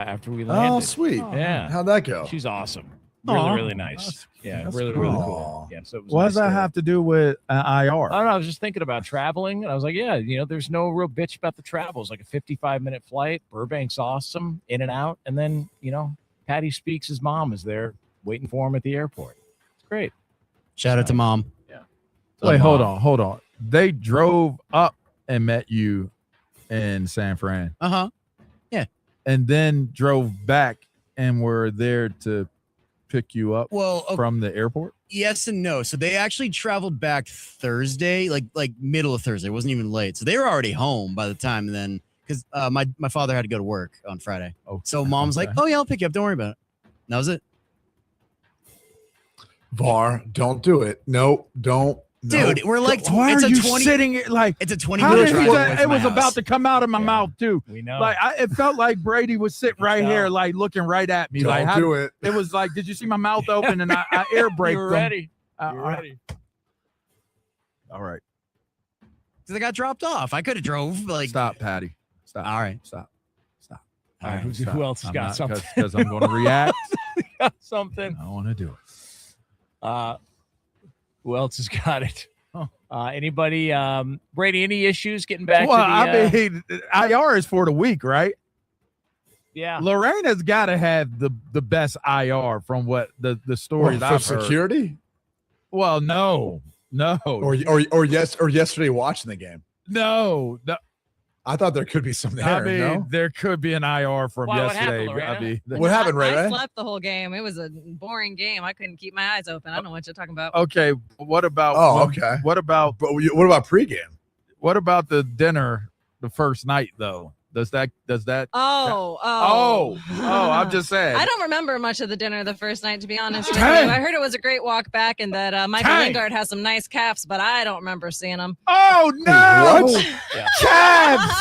after we landed. Oh, sweet. Yeah. How'd that go? She's awesome. Really, really nice. That's really cool. Yeah. So it was What nice does that to- have to do with IR? I don't know. I was just thinking about traveling, and I was like, yeah, there's no real bitch about the travel. It's like a 55-minute flight. Burbank's awesome, in and out. And then, Patty Speaks' mom is there waiting for him at the airport. It's great. Shout out to mom. Yeah. Wait, hold on. They drove up and met you in San Fran. Uh-huh. Yeah. And then drove back and were there to pick you up from the airport? Yes and no. So they actually traveled back Thursday, like middle of Thursday. It wasn't even late. So they were already home by the time then, because my father had to go to work on Friday. Oh, so mom's like, oh, yeah, I'll pick you up. Don't worry about it. And that was it. VAR, don't do it. No, don't. No. Dude, we're like, Why it's are a you 20, sitting like it's a 20 how minute did drive he away say- from it my was house. about to come out of my mouth too. We know. Like it felt like Brady was sitting right here, like looking right at me. Don't like do it. It was like, did you see my mouth open and I air braked You were them. ready. You're ready. All right. Because I got dropped off. I could have drove. Stop, Patty. Stop. All right. Stop. All right. Who else has got something? Because I'm going to react. Got something. I want to do it. Who else has got it? Anybody? Brady, any issues getting back Well, to the I mean, IR is for the week, right? yeah. Lorena's got to have the best IR from what the stories For I've heard. security? Well, no. Or yesterday watching the game. No. I thought there could be some there. I mean, no? there could be an IR from Why, what yesterday. happened, I mean, What happened, Ray? I slept the whole game. It was a boring game. I couldn't keep my eyes open. I don't know what you're talking about. okay. What about? Oh, okay. What about? But what about pregame? What about the dinner the first night though? Does that? Oh. I'm just saying. I don't remember much of the dinner the first night, to be honest with you. Dang. I heard it was a great walk back and that Michael Dang. Lingard has some nice caps, but I don't remember seeing them. Oh no! What? Yeah. Calves!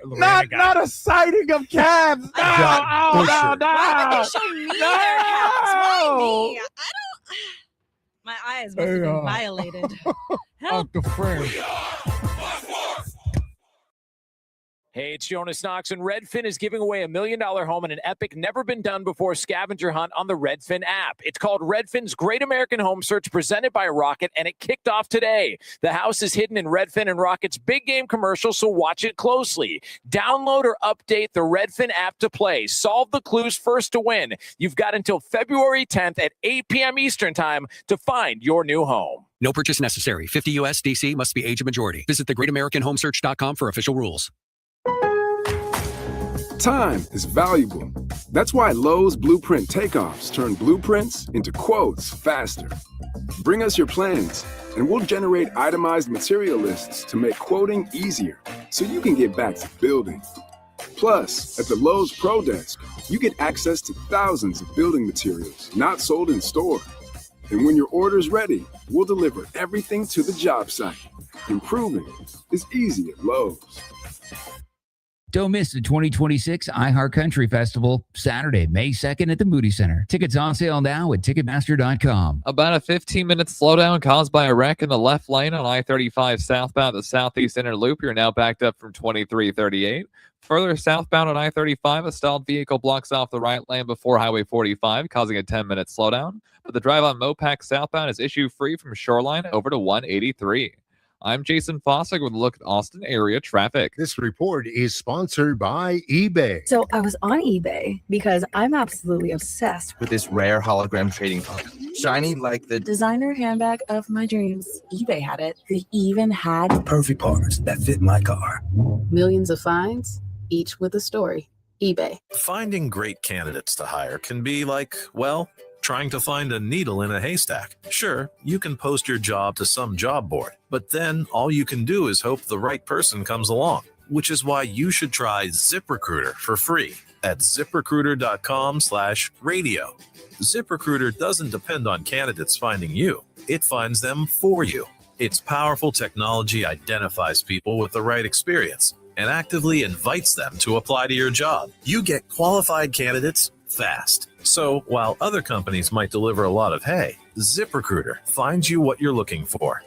Lorena got Not a sighting of calves. No! God, No! Why would No! they show me their caps? Why me? I don't. My eyes must have been violated. Help. Uncle Frank. Hey, it's Jonas Knox, and Redfin is giving away $1 million home in an epic, never-been-done-before scavenger hunt on the Redfin app. It's called Redfin's Great American Home Search, presented by Rocket, and it kicked off today. The house is hidden in Redfin and Rocket's big game commercial, so watch it closely. Download or update the Redfin app to play. Solve the clues first to win. You've got until February 10th at 8 p.m. Eastern Time to find your new home. No purchase necessary. 50 U.S. DC must be age of majority. Visit thegreatamericanhomesearch.com for official rules. Time is valuable. That's why Lowe's Blueprint Takeoffs turn blueprints into quotes faster. Bring us your plans, and we'll generate itemized material lists to make quoting easier so you can get back to building. Plus, at the Lowe's Pro Desk, you get access to thousands of building materials not sold in store. And when your order's ready, we'll deliver everything to the job site. Improving is easy at Lowe's. Don't miss the 2026 iHeartCountry Festival, Saturday, May 2nd at the Moody Center. Tickets on sale now at Ticketmaster.com. About a 15-minute slowdown caused by a wreck in the left lane on I-35 southbound, the Southeast Inner Loop. You're now backed up from 2338. Further southbound on I-35, a stalled vehicle blocks off the right lane before Highway 45, causing a 10-minute slowdown. But the drive on Mopac southbound is issue-free from Shoreline over to 183. I'm Jason Fossick with a look at Austin area traffic. This report is sponsored by eBay. So I was on eBay because I'm absolutely obsessed with this rare hologram trading card. Shiny like the designer handbag of my dreams. eBay had it. They even had the perfect parts that fit my car. Millions of finds, each with a story. eBay. Finding great candidates to hire can be like, well, trying to find a needle in a haystack. Sure, you can post your job to some job board, but then all you can do is hope the right person comes along, which is why you should try ZipRecruiter for free at ziprecruiter.com/radio. ZipRecruiter doesn't depend on candidates finding you. It finds them for you. Its powerful technology identifies people with the right experience and actively invites them to apply to your job. You get qualified candidates fast. So while other companies might deliver a lot of hay, ZipRecruiter finds you what you're looking for.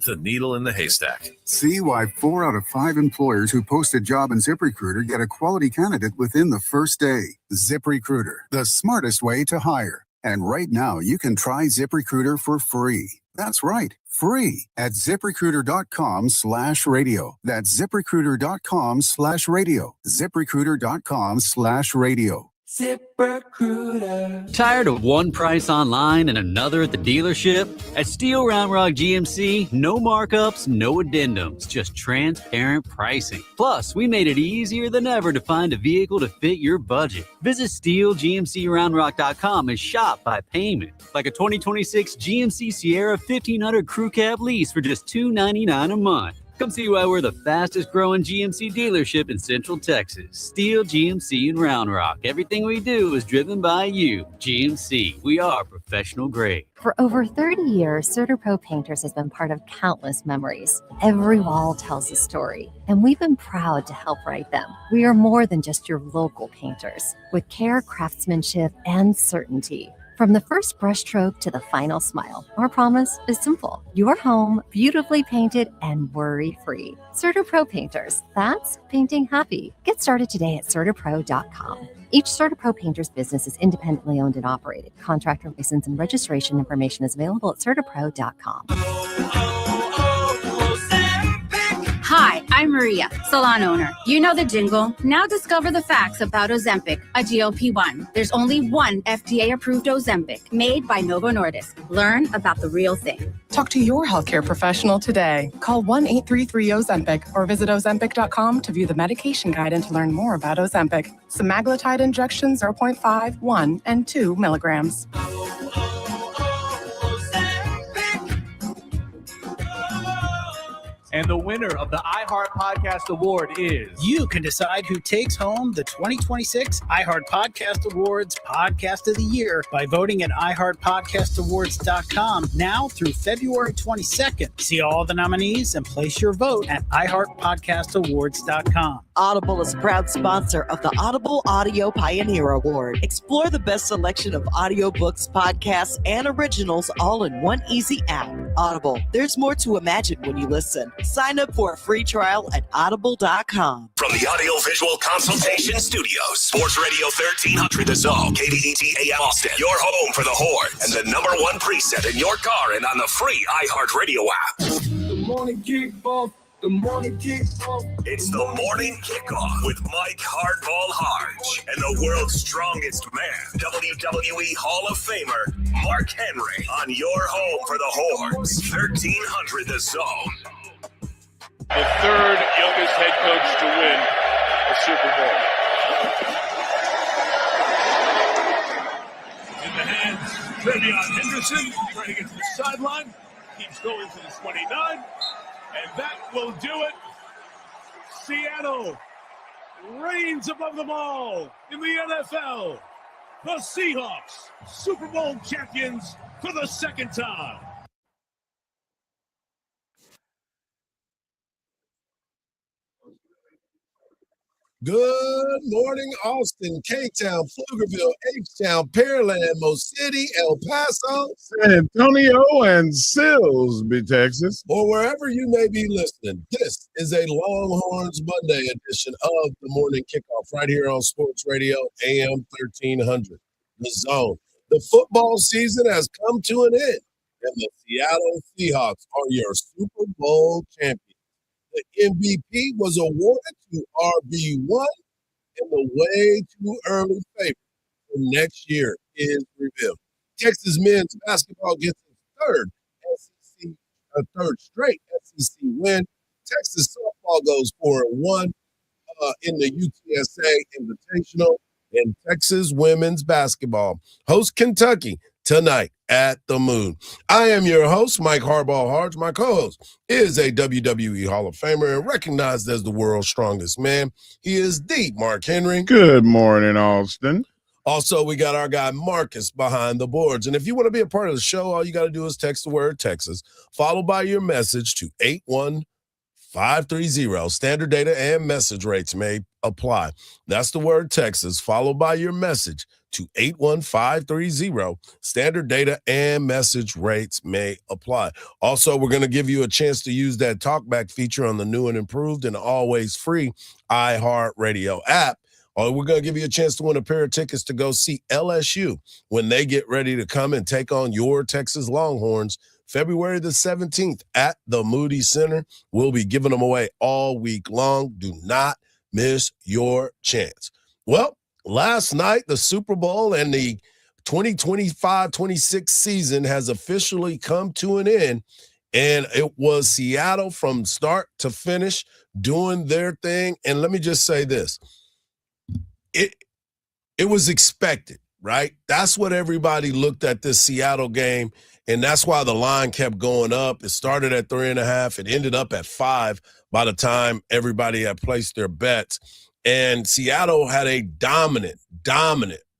the needle in the haystack. See why 4 out of 5 employers who post a job in ZipRecruiter get a quality candidate within the first day. ZipRecruiter, the smartest way to hire. And right now, you can try ZipRecruiter for free. That's right, free at ZipRecruiter.com/radio. That's ZipRecruiter.com/radio. ZipRecruiter.com/radio. ZipRecruiter. Tired of one price online and another at the dealership? At Steel Round Rock GMC, no markups, no addendums, just transparent pricing. Plus, we made it easier than ever to find a vehicle to fit your budget. Visit SteelGMCRoundRock.com and shop by payment, like a 2026 GMC Sierra 1500 Crew Cab lease for just $299 a month. Come see why we're the fastest growing GMC dealership in Central Texas. Steel GMC in Round Rock. Everything we do is driven by you. GMC, we are professional grade. For over 30 years, CertaPro Painters has been part of countless memories. Every wall tells a story, and we've been proud to help write them. We are more than just your local painters, with care, craftsmanship, and certainty. From the first brushstroke to the final smile, our promise is simple. Your home, beautifully painted and worry-free. CertaPro Painters, that's painting happy. Get started today at CertaPro.com. Each CertaPro Painters business is independently owned and operated. Contractor license and registration information is available at CertaPro.com. Hi, I'm Maria, salon owner. You know the jingle. Now discover the facts about Ozempic, a GLP-1. There's only one FDA-approved Ozempic, made by Novo Nordisk. Learn about the real thing. Talk to your healthcare professional today. Call 1-833-OZEMPIC or visit Ozempic.com to view the medication guide and to learn more about Ozempic. Semaglutide injection 0.5, 1, and 2 milligrams. And the winner of the iHeart Podcast Award is... You can decide who takes home the 2026 iHeart Podcast Awards Podcast of the Year by voting at iHeartPodcastAwards.com now through February 22nd. See all the nominees and place your vote at iHeartPodcastAwards.com. Audible is a proud sponsor of the Audible Audio Pioneer Award. Explore the best selection of audiobooks, podcasts, and originals all in one easy app. Audible, there's more to imagine when you listen. Sign up for a free trial at audible.com. From the Audio-Visual Consultation Studios, Sports Radio 1300 The Zone, KDET AM Austin, your home for the Horns, and the #1 preset in your car and on the free iHeartRadio app. The morning kickoff. The morning kickoff. It's the morning kickoff with Mike Hardball Hardge and the world's strongest man, WWE Hall of Famer Mark Henry, on your home for the Horns, 1300 The Zone. The third youngest head coach to win a Super Bowl. In the hands, Trevion Henderson trying to get to the sideline. Keeps going to the 29. And that will do it. Seattle reigns above them all in the NFL. The Seahawks, Super Bowl champions for the second time. Good morning, Austin, K-Town, Pflugerville, H-Town, Pearland, Mo City, El Paso, San Antonio, and Silsbee, Texas. Or wherever you may be listening. This is a Longhorns Monday edition of the Morning Kickoff right here on Sports Radio AM 1300, The Zone. The football season has come to an end, and the Seattle Seahawks are your Super Bowl champions. The MVP was awarded to RB1, and the way too early favorite for next year is revealed. Texas men's basketball gets its third straight SEC win. Texas softball goes 4-1 in the UTSA Invitational, and Texas women's basketball hosts Kentucky tonight at the Moon. I am your host, Mike Hardball Hardge. My co-host is a WWE Hall of Famer and recognized as the world's strongest man. He is the Mark Henry. Good morning, Austin. Also, we got our guy Marcus behind the boards. And if you want to be a part of the show, all you got to do is text the word Texas, followed by your message to 530. Standard data and message rates may apply. That's the word Texas, followed by your message to 81530. Standard data and message rates may apply. Also, we're going to give you a chance to use that talkback feature on the new and improved and always free iHeartRadio app. Or we're going to give you a chance to win a pair of tickets to go see LSU when they get ready to come and take on your Texas Longhorns February the 17th at the Moody Center. We'll be giving them away all week long. Do not miss your chance. Well, last night, the Super Bowl and the 2025-26 season has officially come to an end, and it was Seattle from start to finish doing their thing. And let me just say this. It was expected, right? That's what everybody looked at this Seattle game, and that's why the line kept going up. It started at 3.5. It ended up at 5 by the time everybody had placed their bets. And Seattle had a dominant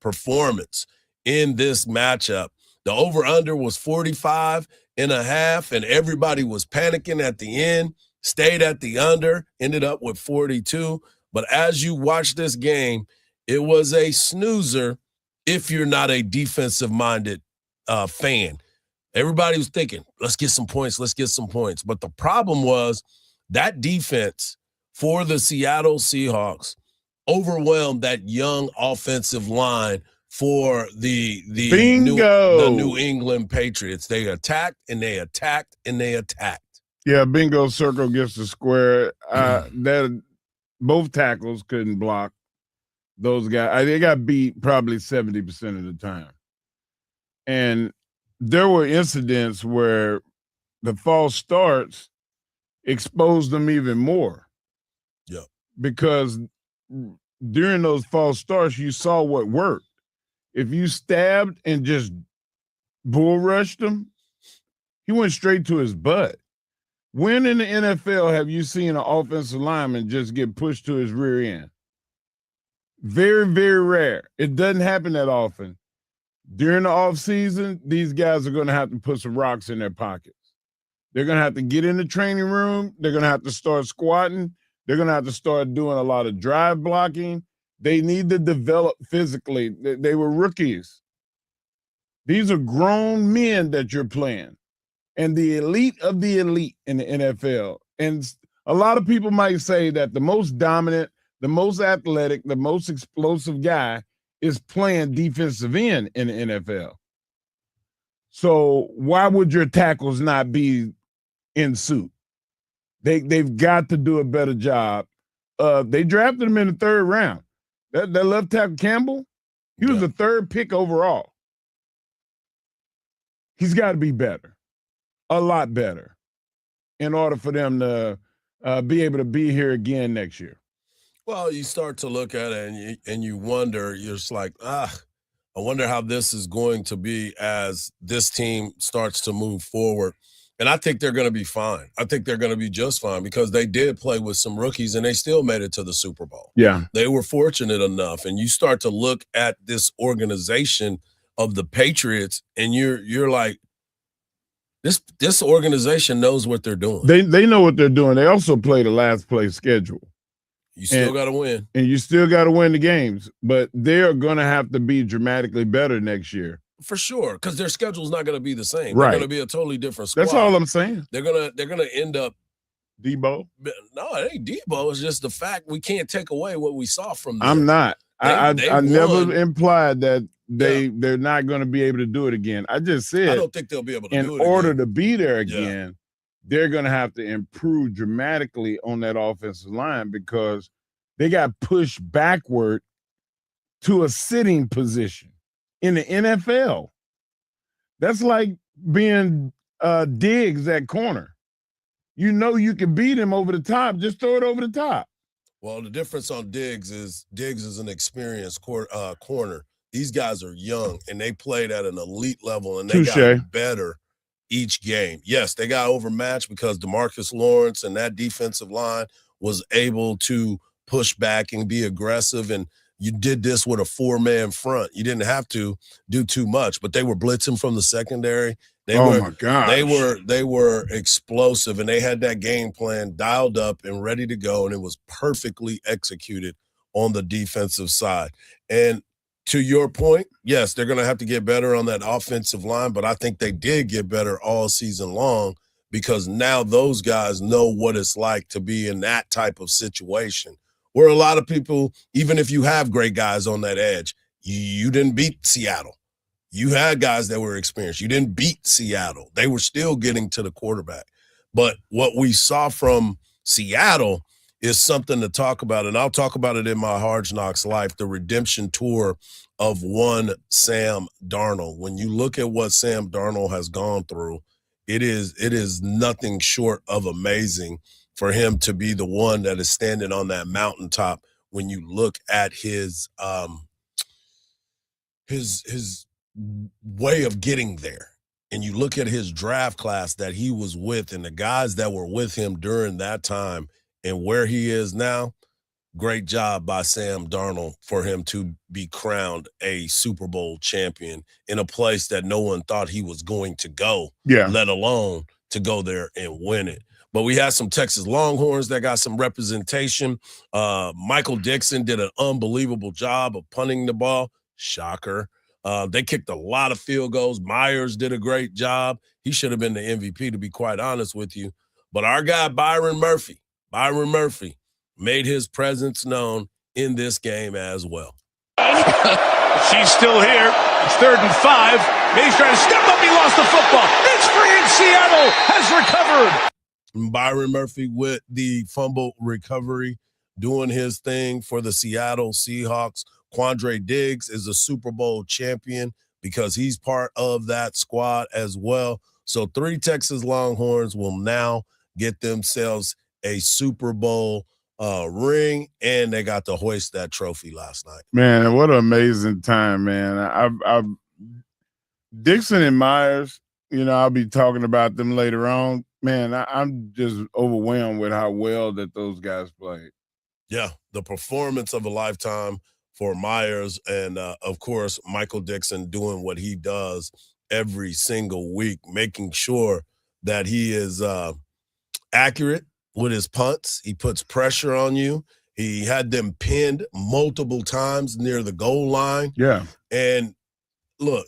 performance in this matchup. The over-under was 45.5, and everybody was panicking at the end, stayed at the under, ended up with 42. But as you watch this game, it was a snoozer if you're not a defensive-minded fan. Everybody was thinking, let's get some points. But the problem was that defense for the Seattle Seahawks overwhelmed that young offensive line for the New England Patriots. They attacked and they attacked and they attacked. Yeah, bingo circle gets the square. That both tackles couldn't block those guys. They got beat probably 70% of the time. And there were incidents where the false starts exposed them even more. Yeah. Because during those false starts, you saw what worked. If you stabbed and just bull rushed him, he went straight to his butt. When in the NFL have you seen an offensive lineman just get pushed to his rear end? Very, very rare. It doesn't happen that often. During the offseason, these guys are going to have to put some rocks in their pockets. They're going to have to get in the training room. They're going to have to start squatting. They're going to have to start doing a lot of drive blocking. They need to develop physically. They were rookies. These are grown men that you're playing. And the elite of the elite in the NFL. And a lot of people might say that the most dominant, the most athletic, the most explosive guy is playing defensive end in the NFL. So why would your tackles not be in suit? They've got to do a better job. They drafted him in the 3rd round. That left tackle Campbell, he was the 3rd pick overall. He's got to be better, a lot better, in order for them to be able to be here again next year. Well, you start to look at it and you wonder, you're just like, I wonder how this is going to be as this team starts to move forward. And I think they're going to be fine. I think they're going to be just fine because they did play with some rookies and they still made it to the Super Bowl. Yeah. They were fortunate enough. And you start to look at this organization of the Patriots and you're like, this organization knows what they're doing. They know what they're doing. They also play the last place schedule. You still got to win. And you still got to win the games. But they're going to have to be dramatically better next year. For sure, because their schedule's not going to be the same. Right. They're going to be a totally different squad. That's all I'm saying. They're gonna end up Debo. No, it ain't Debo. It's just the fact we can't take away what we saw from them. I'm not. I never implied that they're Yeah. not going to be able to do it again. I just said I don't think they'll be able to do it in order again. to be there again, they're going to have to improve dramatically on that offensive line because they got pushed backward to a sitting position in the NFL. That's like being Diggs at corner. You know you can beat him over the top. Just throw it over the top. Well, the difference on Diggs is an experienced corner. These guys are young, and they played at an elite level, and they got better each game. Yes, they got overmatched because DeMarcus Lawrence and that defensive line was able to push back and be aggressive, and you did this with a 4-man front. You didn't have to do too much, but they were blitzing from the secondary, My gosh. They were explosive, and they had that game plan dialed up and ready to go, and it was perfectly executed on the defensive side. And to your point, yes, they're going to have to get better on that offensive line, but I think they did get better all season long because now those guys know what it's like to be in that type of situation where a lot of people, even if you have great guys on that edge, you didn't beat Seattle. You had guys that were experienced. You didn't beat Seattle. They were still getting to the quarterback. But what we saw from Seattle is something to talk about, and I'll talk about it in my Hard Knocks life, the redemption tour of one Sam Darnold. When you look at what Sam Darnold has gone through, it is nothing short of amazing for him to be the one that is standing on that mountaintop when you look at his way of getting there. And you look at his draft class that he was with and the guys that were with him during that time and where he is now, great job by Sam Darnold for him to be crowned a Super Bowl champion in a place that no one thought he was going to go, let alone to go there and win it. But we had some Texas Longhorns that got some representation. Michael Dixon did an unbelievable job of punting the ball. Shocker. They kicked a lot of field goals. Myers did a great job. He should have been the MVP, to be quite honest with you. But our guy, Byron Murphy, made his presence known in this game as well. She's still here. It's 3rd and 5. May's trying to step up. He lost the football. It's free, and Seattle has recovered. Byron Murphy with the fumble recovery, doing his thing for the Seattle Seahawks. Quandre Diggs is a Super Bowl champion because he's part of that squad as well. So 3 Texas Longhorns will now get themselves a Super Bowl ring, and they got to hoist that trophy last night. Man, what an amazing time, man. I've Dixon and Myers, I'll be talking about them later on. Man, I'm just overwhelmed with how well that those guys played. Yeah, the performance of a lifetime for Myers and, of course, Michael Dixon doing what he does every single week, making sure that he is accurate with his punts. He puts pressure on you. He had them pinned multiple times near the goal line. Yeah. And look,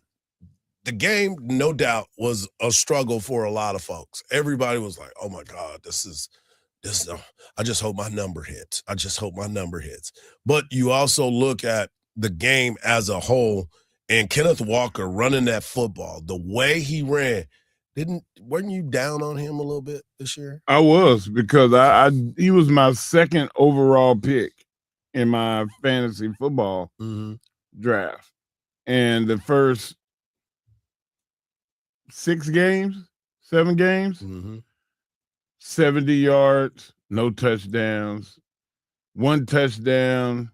the game, no doubt, was a struggle for a lot of folks. Everybody was like, oh, my God, this is I just hope my number hits. But you also look at the game as a whole, and Kenneth Walker running that football, the way he ran, weren't you down on him a little bit this year? I was, because he was my 2nd overall pick in my fantasy football draft. And the first 7 games, 70 yards, no touchdowns, 1 touchdown,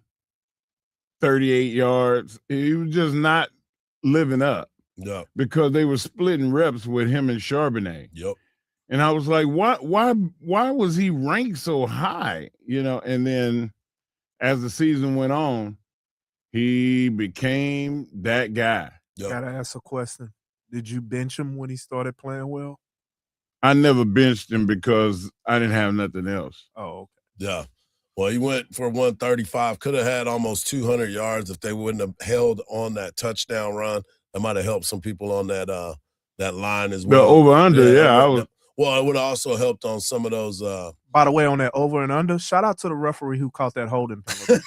38 yards. He was just not living up. Yeah. Because they were splitting reps with him and Charbonnet. Yep. And I was like, why was he ranked so high? And then as the season went on, he became that guy. Yep. Gotta ask a question. Did you bench him when he started playing well? I never benched him because I didn't have nothing else. Oh, okay. Yeah. Well, he went for 135, could have had almost 200 yards if they wouldn't have held on that touchdown run. That might have helped some people on that line as well. The over-under, yeah. Well, it would have also helped on some of those. By the way, on that over and under, shout out to the referee who caught that holding penalty.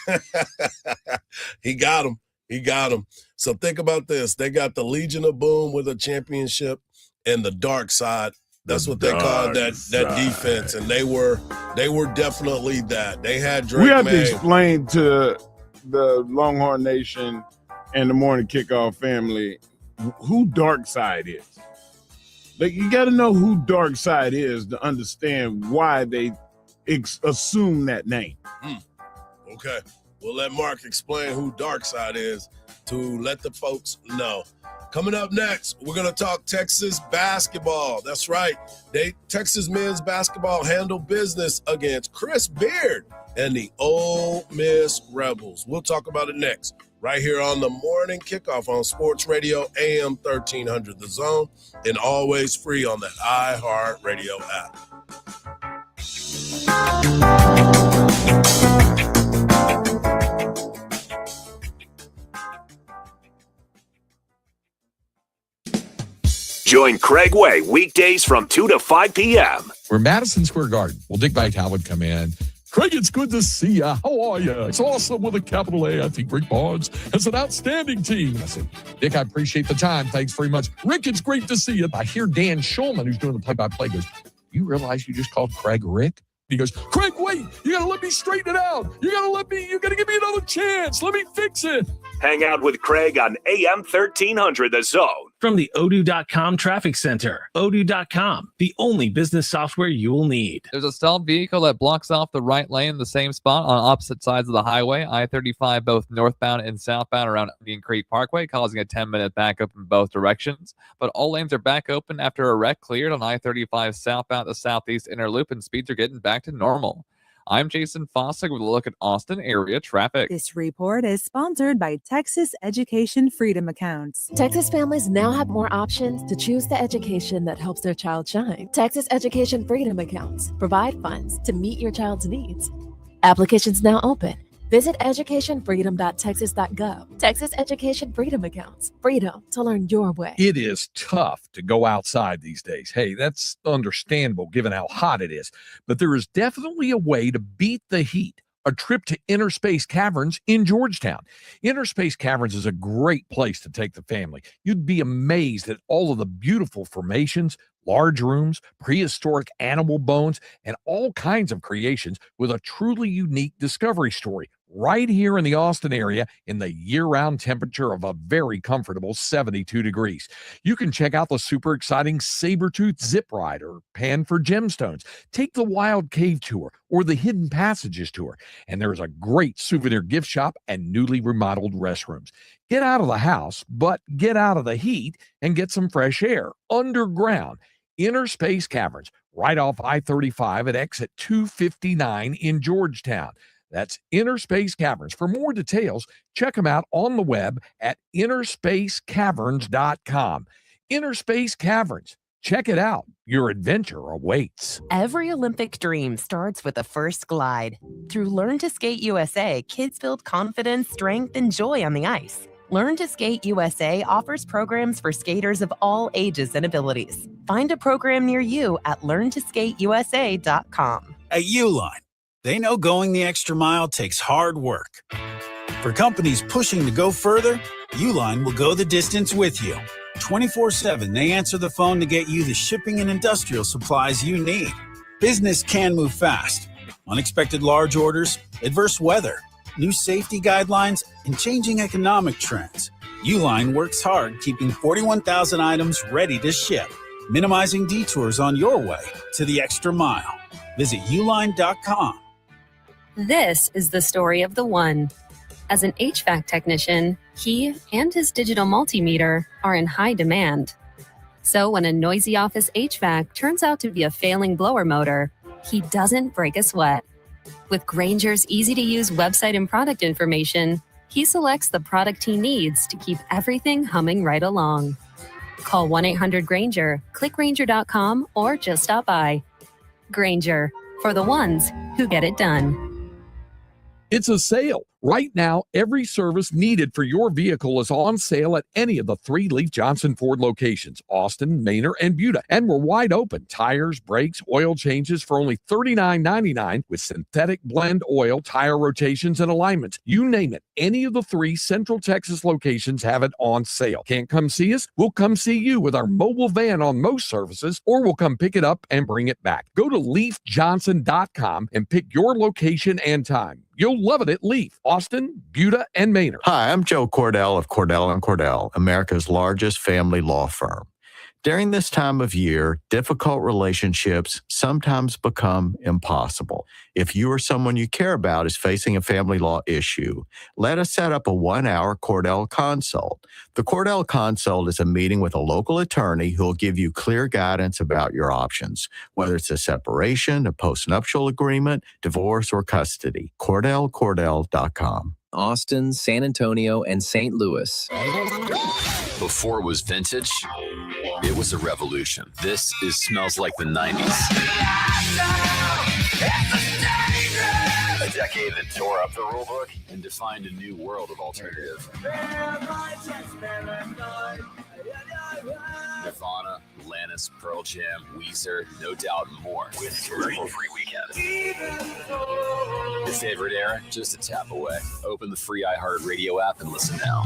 He got him. So think about this. They got the Legion of Boom with a championship and the dark side. That's what they called that defense, and they were definitely that. They had Drake. We have to explain to the Longhorn Nation and the Morning Kickoff family who Dark Side is. Like, you got to know who Dark Side is to understand why they assume that name. Okay, we'll let Mark explain who Dark Side is to let the folks know. Coming up next, we're going to talk Texas basketball. That's right. Texas men's basketball handled business against Chris Beard and the Ole Miss Rebels. We'll talk about it next, right here on the Morning Kickoff on Sports Radio AM 1300 The Zone, and always free on that iHeartRadio app. Join Craig Way weekdays from 2 to 5 p.m. We're Madison Square Garden. Well, Dick Vitale would come in. Craig, it's good to see you. How are you? It's awesome with a capital A. I think Rick Barnes has an outstanding team. I said, Dick, I appreciate the time. Thanks very much. Rick, it's great to see you. I hear Dan Schulman, who's doing the play-by-play, goes, you realize you just called Craig Rick? He goes, Craig, wait, you got to let me straighten it out. You got to give me another chance. Let me fix it. Hang out with Craig on AM 1300 The Zone. From the Odoo.com Traffic Center. Odoo.com, the only business software you will need. There's a stalled vehicle that blocks off the right lane in the same spot on opposite sides of the highway, I-35 both northbound and southbound around Indian Creek Parkway, causing a 10-minute backup in both directions. But all lanes are back open after a wreck cleared on I-35 southbound the southeast inner loop, and speeds are getting back to normal. I'm Jason Fossick with a look at Austin area traffic. This report is sponsored by Texas Education Freedom Accounts. Texas families now have more options to choose the education that helps their child shine. Texas Education Freedom Accounts provide funds to meet your child's needs. Applications now open. Visit educationfreedom.texas.gov. Texas Education Freedom Accounts. Freedom to learn your way. It is tough to go outside these days. Hey, that's understandable given how hot it is. But there is definitely a way to beat the heat. A trip to Inner Space Caverns in Georgetown. Inner Space Caverns is a great place to take the family. You'd be amazed at all of the beautiful formations, large rooms, prehistoric animal bones, and all kinds of creations with a truly unique discovery story right here in the Austin area in the year-round temperature of a very comfortable 72 degrees. You can check out the super exciting Sabertooth Zip Ride or Pan for Gemstones. Take the Wild Cave Tour or the Hidden Passages Tour. And there's a great souvenir gift shop and newly remodeled restrooms. Get out of the house, but get out of the heat and get some fresh air underground. Inner Space Caverns, right off I-35 at exit 259 in Georgetown. That's Inner Space Caverns. For more details, check them out on the web at innerspacecaverns.com. Inner Space Caverns. Check it out. Your adventure awaits. Every Olympic dream starts with a first glide. Through Learn to Skate USA, kids build confidence, strength, and joy on the ice. Learn to Skate USA offers programs for skaters of all ages and abilities. Find a program near you at learntosskateusa.com. At Uline, they know going the extra mile takes hard work. For companies pushing to go further, Uline will go the distance with you. 24/7, they answer the phone to get you the shipping and industrial supplies you need. Business can move fast. Unexpected large orders, adverse weather, new safety guidelines, and changing economic trends. Uline works hard keeping 41,000 items ready to ship, minimizing detours on your way to the extra mile. Visit uline.com. This is the story of the one. As an HVAC technician, he and his digital multimeter are in high demand. So when a noisy office HVAC turns out to be a failing blower motor, he doesn't break a sweat. With Grainger's easy-to-use website and product information, he selects the product he needs to keep everything humming right along. Call 1-800-GRAINGER, click Grainger.com, or just stop by. Grainger, for the ones who get it done. It's a sale. Right now, every service needed for your vehicle is on sale at any of the 3 Leaf Johnson Ford locations, Austin, Manor, and Buda. And we're wide open. Tires, brakes, oil changes for only $39.99 with synthetic blend oil, tire rotations, and alignments. You name it. Any of the 3 Central Texas locations have it on sale. Can't come see us? We'll come see you with our mobile van on most services, or we'll come pick it up and bring it back. Go to leafjohnson.com and pick your location and time. You'll love it at Leaf, Austin, Buda, and Manor. Hi, I'm Joe Cordell of Cordell & Cordell, America's largest family law firm. During this time of year, difficult relationships sometimes become impossible. If you or someone you care about is facing a family law issue, let us set up a 1-hour Cordell Consult. The Cordell Consult is a meeting with a local attorney who will give you clear guidance about your options, whether it's a separation, a postnuptial agreement, divorce, or custody. CordellCordell.com. Austin, San Antonio, and St. Louis. Before it was vintage, it was a revolution. This smells like the 90s. A decade that tore up the rulebook and defined a new world of alternative. Nirvana, Alanis, Pearl Jam, Weezer, No Doubt, and more. With commercial-free weekends. Your favorite era? Just a tap away. Open the free iHeartRadio app and listen now.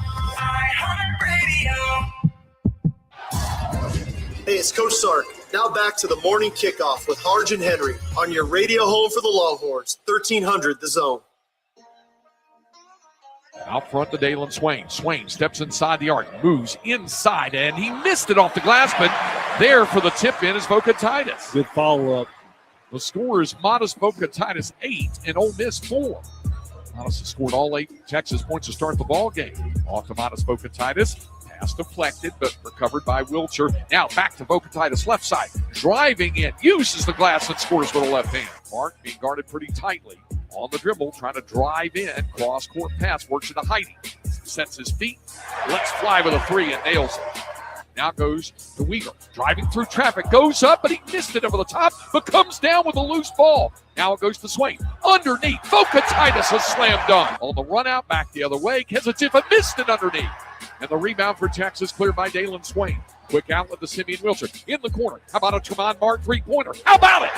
Hey, it's Coach Sark. Now back to the morning kickoff with Hardge and Henry on your radio home for the Longhorns, 1300 The Zone. Out front to Dalen Swain. Swain steps inside the arc, moves inside, and he missed it off the glass, but there for the tip-in is Vocatitis. Good follow-up. The score is Modest Vocatitis 8 and Ole Miss 4. Modest has scored all 8 Texas points to start the ball game. Off to Modest Vocatitis. Pass deflected, but recovered by Wilcher. Now back to Vocatitis, left side. Driving in, uses the glass and scores with a left hand. Mark being guarded pretty tightly. On the dribble, trying to drive in. Cross-court pass, works into Heidi. Sets his feet, lets fly with a 3 and nails it. Now goes to Weaver. Driving through traffic, goes up, but he missed it over the top, but comes down with a loose ball. Now it goes to Swain. Underneath, Vocatitis a slam dunk. On the run out, back the other way. Hesitant, but missed it underneath. And the rebound for Texas cleared by Dalen Swain. Quick outlet to Simeon Wilcher. In the corner. How about a Tremont Mark three-pointer? How about it?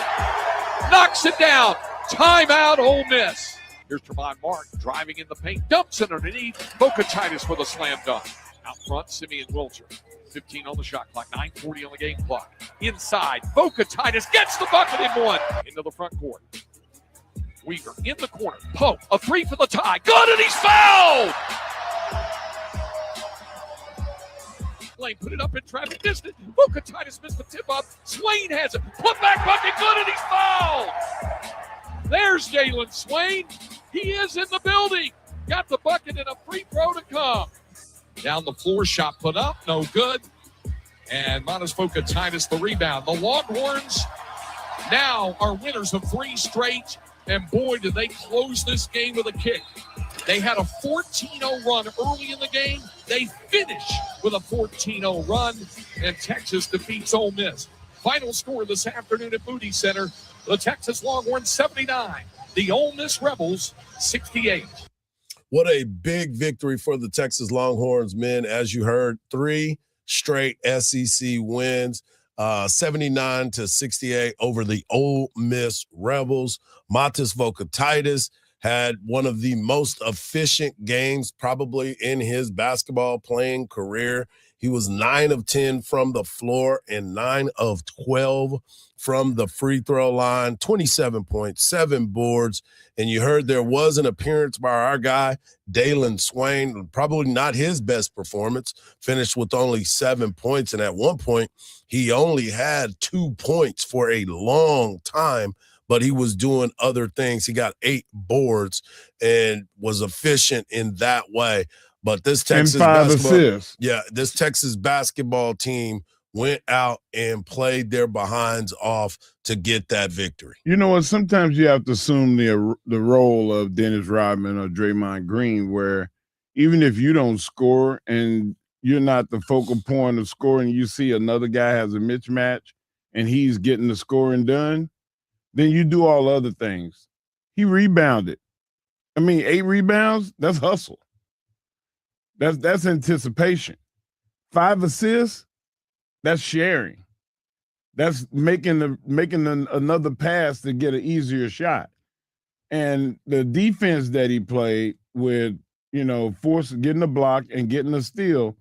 Knocks it down. Timeout, Ole Miss. Here's Tremont Mark driving in the paint. Dumps it underneath. Vocatitis with a slam dunk. Out front, Simeon Wilcher. 15 on the shot clock. 9:40 on the game clock. Inside. Vocatitis gets the bucket in one. Into the front court. Weaver in the corner. Pope. A 3 for the tie. Good, and he's fouled. Lane put it up in traffic. Missed it. Vocatitis missed the tip up. Swain has it. Put back bucket. Good, and he's fouled. There's Dalen Swain. He is in the building. Got the bucket and a free throw to come. Down the floor, shot put up. No good. And Modest Vocatitis the rebound. The Longhorns now are winners of 3 straight. And boy, did they close this game with a kick. They had a 14-0 run early in the game. They finish with a 14-0 run, and Texas defeats Ole Miss. Final score this afternoon at Moody Center, the Texas Longhorns 79, the Ole Miss Rebels 68. What a big victory for the Texas Longhorns men. As you heard, 3 straight SEC wins, 79-68 over the Ole Miss Rebels. Modest Vocatitis had one of the most efficient games probably in his basketball playing career. He was 9 of 10 from the floor and 9 of 12 from the free throw line, 27 points, 7 boards. And you heard there was an appearance by our guy, Dalen Swain, probably not his best performance, finished with only 7 points. And at one point, he only had 2 points for a long time, but he was doing other things. He got 8 boards and was efficient in that way. But this Texas this Texas basketball team went out and played their behinds off to get that victory. You know what? Sometimes you have to assume the role of Dennis Rodman or Draymond Green, where even if you don't score and you're not the focal point of scoring, you see another guy has a mismatch and he's getting the scoring done, then you do all other things. He rebounded. 8 rebounds, that's hustle. That's anticipation. 5 assists, that's sharing. That's making another pass to get an easier shot. And the defense that he played with, getting a block and getting a steal,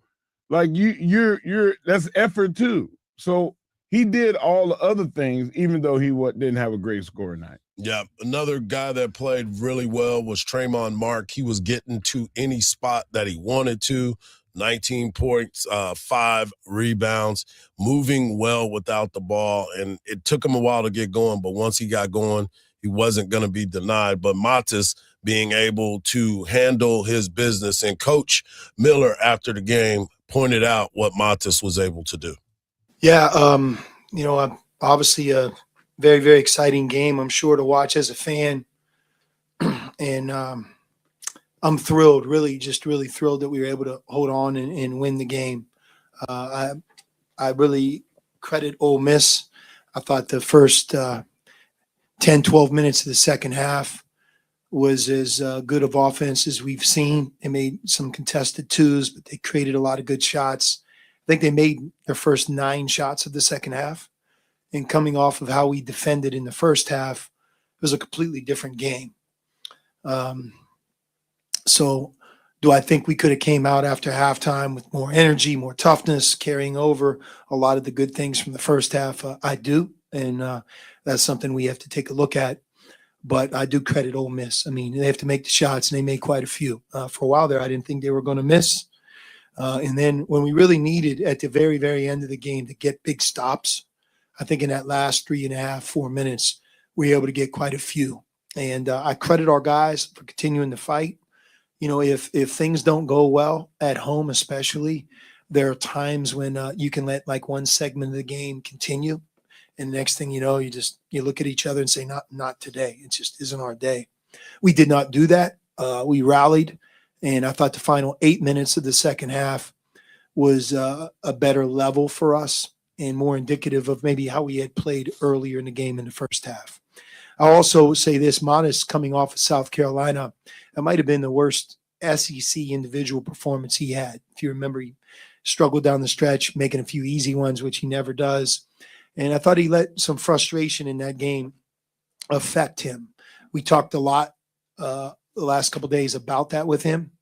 like you're that's effort too. So he did all the other things, even though he didn't have a great scoring night. Yeah, another guy that played really well was Tremont Mark. He was getting to any spot that he wanted to. 19 points, 5 rebounds, moving well without the ball. And it took him a while to get going, but once he got going, he wasn't going to be denied. But Matis being able to handle his business, and Coach Miller after the game pointed out what Matis was able to do. Yeah, obviously a very, very exciting game, I'm sure, to watch as a fan. And I'm thrilled, really thrilled that we were able to hold on and win the game. I really credit Ole Miss. I thought the first 10, 12 minutes of the second half was as good of offense as we've seen. They made some contested twos, but they created a lot of good shots. I think they made their first 9 shots of the second half. And coming off of how we defended in the first half, it was a completely different game. So do I think we could have came out after halftime with more energy, more toughness, carrying over a lot of the good things from the first half? I do. And that's something we have to take a look at. But I do credit Ole Miss. I mean, they have to make the shots, and they made quite a few. For a while there, I didn't think they were going to miss. And then when we really needed at the very, very end of the game to get big stops, I think in that last 3.5, 4 minutes, we were able to get quite a few. And I credit our guys for continuing to fight. You know, if things don't go well at home, especially, there are times when you can let like one segment of the game continue. And the next thing you know, you look at each other and say, not today. It just isn't our day. We did not do that. We rallied. And I thought the final 8 minutes of the second half was a better level for us and more indicative of maybe how we had played earlier in the game in the first half. I'll also say this, Modest coming off of South Carolina, it might have been the worst SEC individual performance he had. If you remember, he struggled down the stretch, making a few easy ones, which he never does. And I thought he let some frustration in that game affect him. We talked a lot the last couple of days about that with him.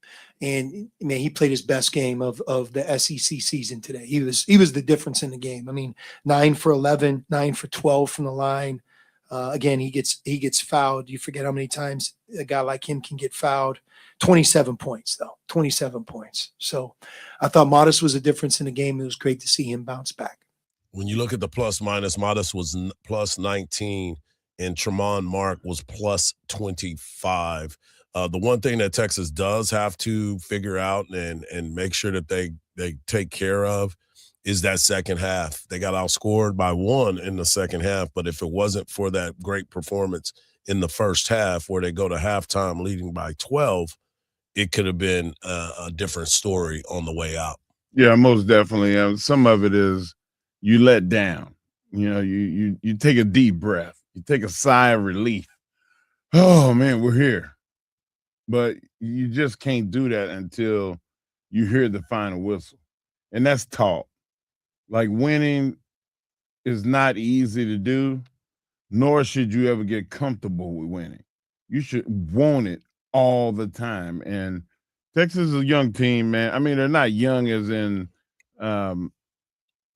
And man, he played his best game of the SEC season today. He was the difference in the game. I mean, 9 for 11, 9 for 12 from the line. Again, he gets fouled. You forget how many times a guy like him can get fouled. 27 points, though. 27 points. So I thought Modest was a difference in the game. It was great to see him bounce back. When you look at the plus minus, Modest was plus 19 and Tremont Mark was plus 25. The one thing that Texas does have to figure out and make sure that they take care of is that second half. They got outscored by 1 in the second half, but if it wasn't for that great performance in the first half where they go to halftime leading by 12, it could have been a different story on the way out. Yeah, most definitely. Some of it is you let down. You know, you take a deep breath. You take a sigh of relief. Oh, man, we're here. But you just can't do that until you hear the final whistle. And that's taught. Like, winning is not easy to do, nor should you ever get comfortable with winning. You should want it all the time. And Texas is a young team, man. I mean, they're not young as in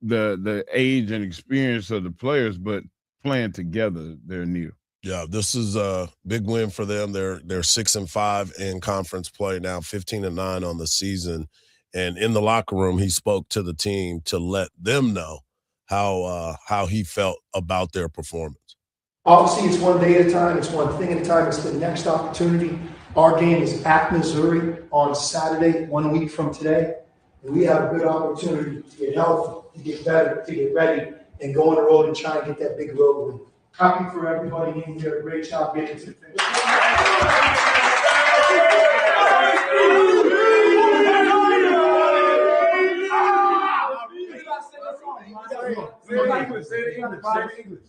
the age and experience of the players, but playing together, they're new. Yeah, this is a big win for them. They're 6-5 in conference play now, 15-9 on the season. And in the locker room, he spoke to the team to let them know how he felt about their performance. Obviously, it's one day at a time. It's one thing at a time. It's the next opportunity. Our game is at Missouri on Saturday, 1 week from today. And we have a good opportunity to get healthy, to get better, to get ready, and go on the road and try and get that big road win. Happy for everybody. You did a great job getting to the finish.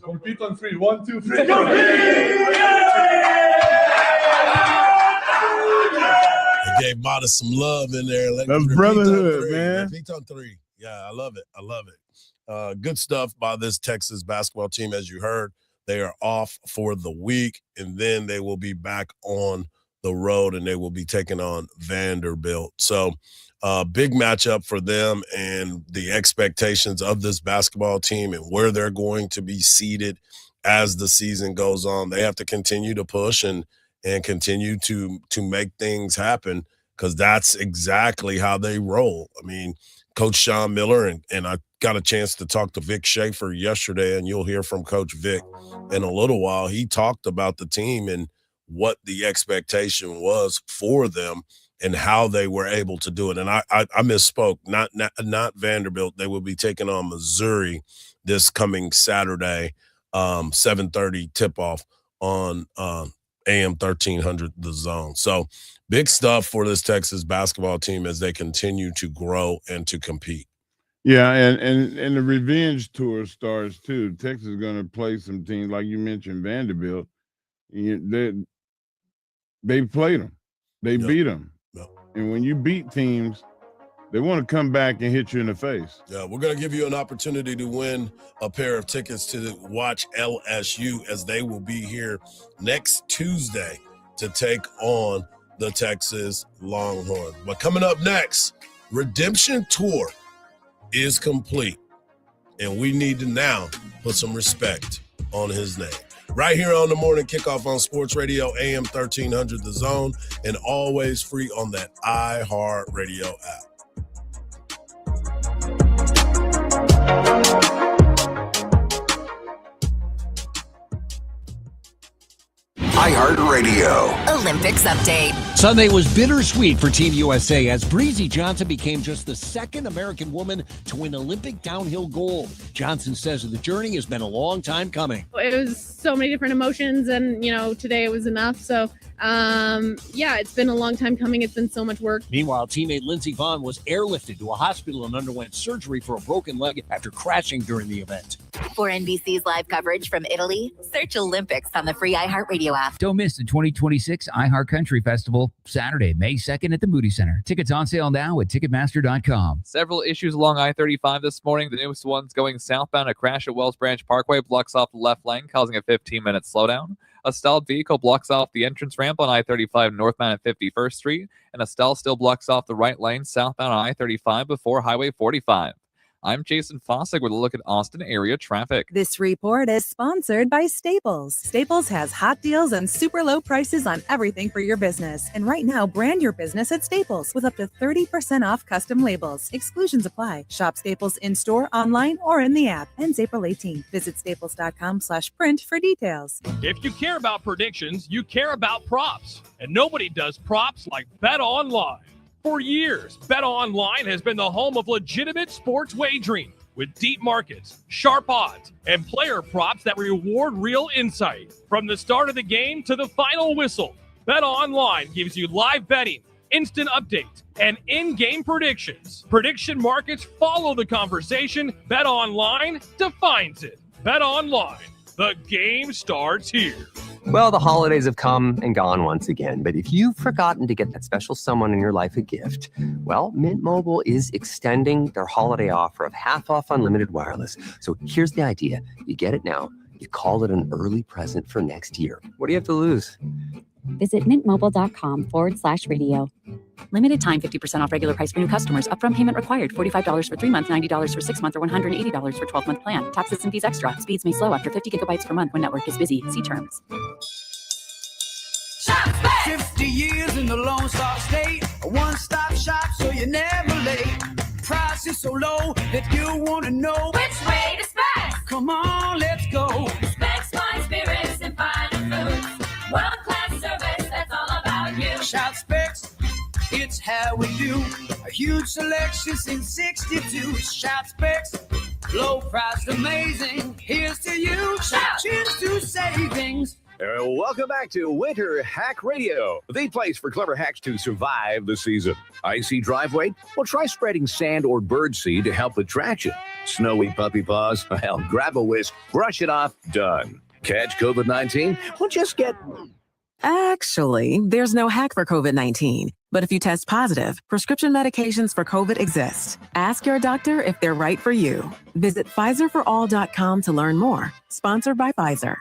Compete on 3. 1, 2, 3. They gave Modest some love in there. That's brotherhood, man. Repeat on 3. Yeah, I love it. Good stuff by this Texas basketball team. As you heard, they are off for the week, and then they will be back on the road, and they will be taking on Vanderbilt. So big matchup for them and the expectations of this basketball team and where they're going to be seated as the season goes on. They have to continue to push and continue to make things happen because that's exactly how they roll. I mean, Coach Sean Miller, and I got a chance to talk to Vic Schaefer yesterday, and you'll hear from Coach Vic in a little while. He talked about the team and what the expectation was for them and how they were able to do it. And I misspoke, not Vanderbilt. They will be taking on Missouri this coming Saturday, 7:30 tip-off on AM 1300 The Zone. So big stuff for this Texas basketball team as they continue to grow and to compete. Yeah, and the revenge tour starts too. Texas is going to play some teams like you mentioned, Vanderbilt. They played them, they beat them, and when you beat teams, they want to come back and hit you in the face. Yeah, we're going to give you an opportunity to win a pair of tickets to watch LSU as they will be here next Tuesday to take on the Texas Longhorns. But coming up next, Redemption Tour is complete, and we need to now put some respect on his name. Right here on the Morning Kickoff on Sports Radio, AM 1300 The Zone, and always free on that iHeartRadio app. iHeartRadio Olympics update. Sunday was bittersweet for Team USA as Breezy Johnson became just the second American woman to win Olympic downhill gold. Johnson says the journey has been a long time coming. It was so many different emotions, and today it was enough. So it's been a long time coming. It's been so much work. Meanwhile, teammate Lindsey Vonn was airlifted to a hospital and underwent surgery for a broken leg after crashing during the event. For NBC's live coverage from Italy, search Olympics on the free iHeartRadio app. Don't miss the 2026 iHeart Country Festival, Saturday, May 2nd at the Moody Center. Tickets on sale now at Ticketmaster.com. Several issues along I-35 this morning. The newest one's going southbound. A crash at Wells Branch Parkway blocks off the left lane, causing a 15-minute slowdown. A stalled vehicle blocks off the entrance ramp on I-35 northbound at 51st Street, and a stall still blocks off the right lane southbound on I-35 before Highway 45. I'm Jason Fossick with a look at Austin area traffic. This report is sponsored by Staples. Staples has hot deals and super low prices on everything for your business. And right now, brand your business at Staples with up to 30% off custom labels. Exclusions apply. Shop Staples in-store, online, or in the app. Ends April 18th. Visit staples.com/print for details. If you care about predictions, you care about props. And nobody does props like BetOnline. For years, BetOnline has been the home of legitimate sports wagering with deep markets, sharp odds, and player props that reward real insight. From the start of the game to the final whistle, BetOnline gives you live betting, instant updates, and in-game predictions. Prediction markets follow the conversation. BetOnline defines it. BetOnline, the game starts here. Well, the holidays have come and gone once again, but if you've forgotten to get that special someone in your life a gift, well, Mint Mobile is extending their holiday offer of half off unlimited wireless. So here's the idea. You get it now. You call it an early present for next year. What do you have to lose? Visit mintmobile.com/radio. Limited time 50% off regular price for new customers. Upfront payment required. $45 for 3 months, $90 for 6 months, or $180 for 12-month plan. Taxes and fees extra. Speeds may slow after 50 gigabytes per month when network is busy. See terms. 50 years in the Lone Star State. A one-stop shop so you're never late. Price is so low that you want to know which way to Specs. Come on, let's go. Specs Wine Spirits and Fine Foods. World-class service, that's all about you. Shop Specs, it's how we do. A huge selection since 62. Shop Specs, low price, amazing. Here's to you. Cheers to savings. Welcome back to Winter Hack Radio, the place for clever hacks to survive the season. Icy driveway? Well, try spreading sand or birdseed to help with traction. Snowy puppy paws? Well, grab a whisk, brush it off, done. Catch COVID-19? Well, just get... Actually, there's no hack for COVID-19. But if you test positive, prescription medications for COVID exist. Ask your doctor if they're right for you. Visit PfizerForAll.com to learn more. Sponsored by Pfizer.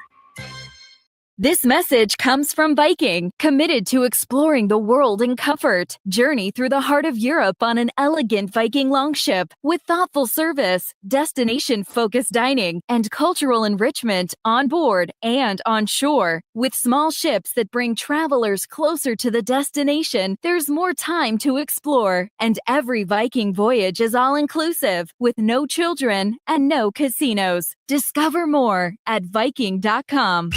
This message comes from Viking, committed to exploring the world in comfort. Journey through the heart of Europe on an elegant Viking longship with thoughtful service, destination-focused dining, and cultural enrichment on board and on shore. With small ships that bring travelers closer to the destination, there's more time to explore. And every Viking voyage is all-inclusive, with no children and no casinos. Discover more at Viking.com.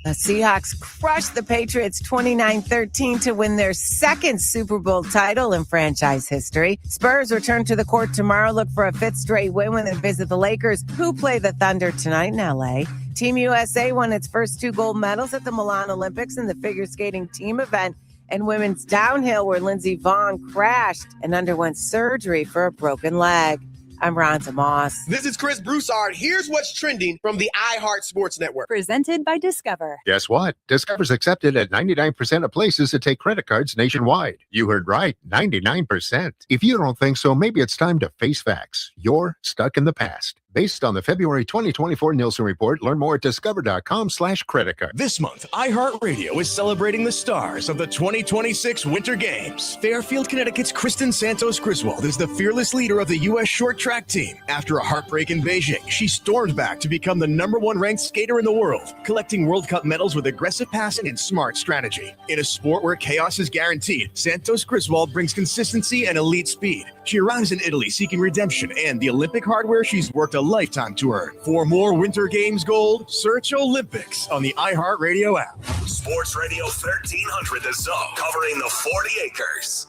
The Seahawks crushed the Patriots 29-13 to win their second Super Bowl title in franchise history. Spurs return to the court tomorrow, look for a fifth straight win when they visit the Lakers, who play the Thunder tonight in L.A. Team USA won its first 2 gold medals at the Milan Olympics in the figure skating team event and women's downhill, where Lindsey Vonn crashed and underwent surgery for a broken leg. I'm Rhonda Moss. This is Chris Broussard. Here's what's trending from the iHeart Sports Network. Presented by Discover. Guess what? Discover's accepted at 99% of places that take credit cards nationwide. You heard right, 99%. If you don't think so, maybe it's time to face facts. You're stuck in the past. Based on the February 2024 Nielsen report, learn more at discover.com/credit card. This month, iHeartRadio is celebrating the stars of the 2026 Winter Games. Fairfield, Connecticut's Kristen Santos Griswold is the fearless leader of the U.S. short track team. After a heartbreak in Beijing, she stormed back to become the #1 ranked skater in the world, collecting World Cup medals with aggressive passing and smart strategy. In a sport where chaos is guaranteed, Santos Griswold brings consistency and elite speed. She arrives in Italy seeking redemption and the Olympic hardware she's worked a lifetime to earn. For more Winter Games gold, search Olympics on the iHeartRadio app. Sports Radio 1300 The Zone, covering the 40 acres.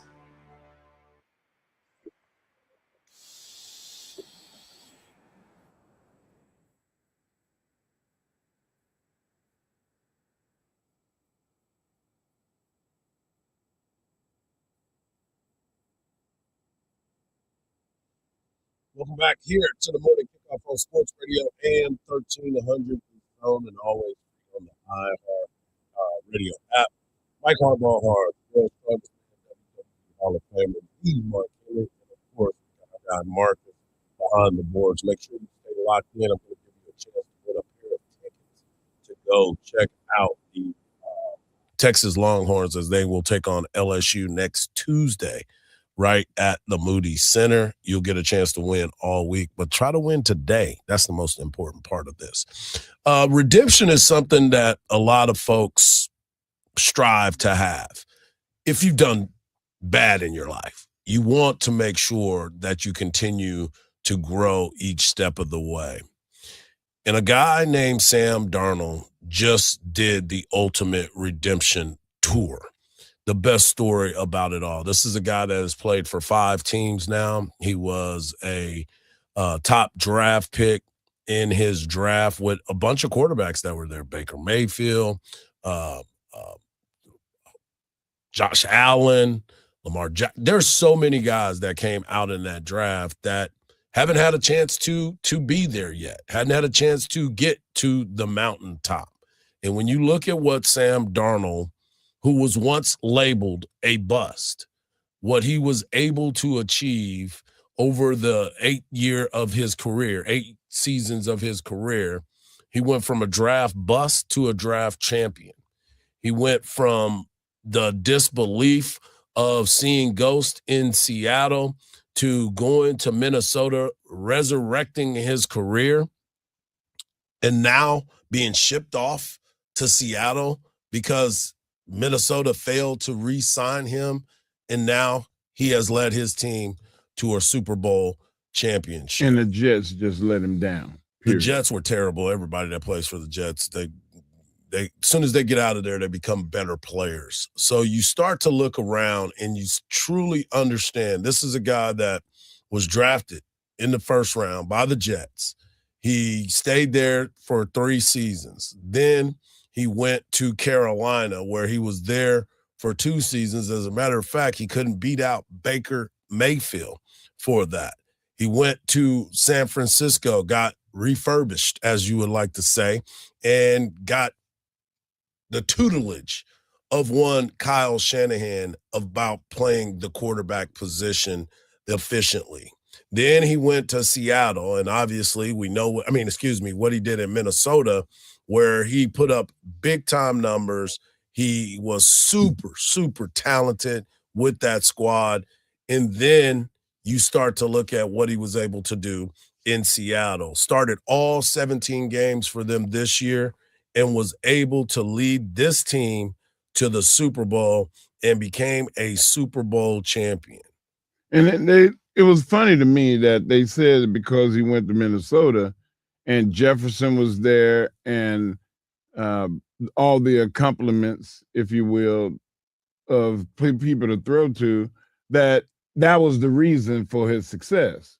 Welcome back here to the morning kickoff on Sports Radio AM 1300 Zone, and always on the iHeart Radio app. Mike Hardball, World Cup, Hall of Famer, Mark Henry, and of course, our guy Marcus behind the boards. Make sure you stay locked in. I'm going to give you a chance to put up here of tickets to go check out the Texas Longhorns as they will take on LSU next Tuesday. Right at the Moody Center. You'll get a chance to win all week, but try to win today. That's the most important part of this. Redemption is something that a lot of folks strive to have. If you've done bad in your life, you want to make sure that you continue to grow each step of the way. And a guy named Sam Darnold just did the Ultimate Redemption Tour. The best story about it all. This is a guy that has played for 5 teams now. He was a top draft pick in his draft with a bunch of quarterbacks that were there. Baker Mayfield, Josh Allen, Lamar Jackson. There's so many guys that came out in that draft that haven't had a chance to be there yet, hadn't had a chance to get to the mountaintop. And when you look at what Sam Darnold, who was once labeled a bust, what he was able to achieve over the 8 seasons of his career, he went from a draft bust to a draft champion. He went from the disbelief of seeing ghosts in Seattle to going to Minnesota, resurrecting his career, and now being shipped off to Seattle because Minnesota failed to re-sign him, and now he has led his team to a Super Bowl championship. And the Jets just let him down. Period. The Jets were terrible. Everybody that plays for the Jets, they as soon as they get out of there, they become better players. So you start to look around and you truly understand this is a guy that was drafted in the first round by the Jets. He stayed there for 3 seasons. Then he went to Carolina, where he was there for 2 seasons. As a matter of fact, he couldn't beat out Baker Mayfield for that. He went to San Francisco, got refurbished, as you would like to say, and got the tutelage of one Kyle Shanahan about playing the quarterback position efficiently. Then he went to Seattle, and obviously we know what he did in Minnesota, where he put up big-time numbers. He was super, super talented with that squad. And then you start to look at what he was able to do in Seattle. Started all 17 games for them this year and was able to lead this team to the Super Bowl and became a Super Bowl champion. And it was funny to me that they said because he went to Minnesota and Jefferson was there and all the accompaniments, if you will, of people to throw to, that was the reason for his success.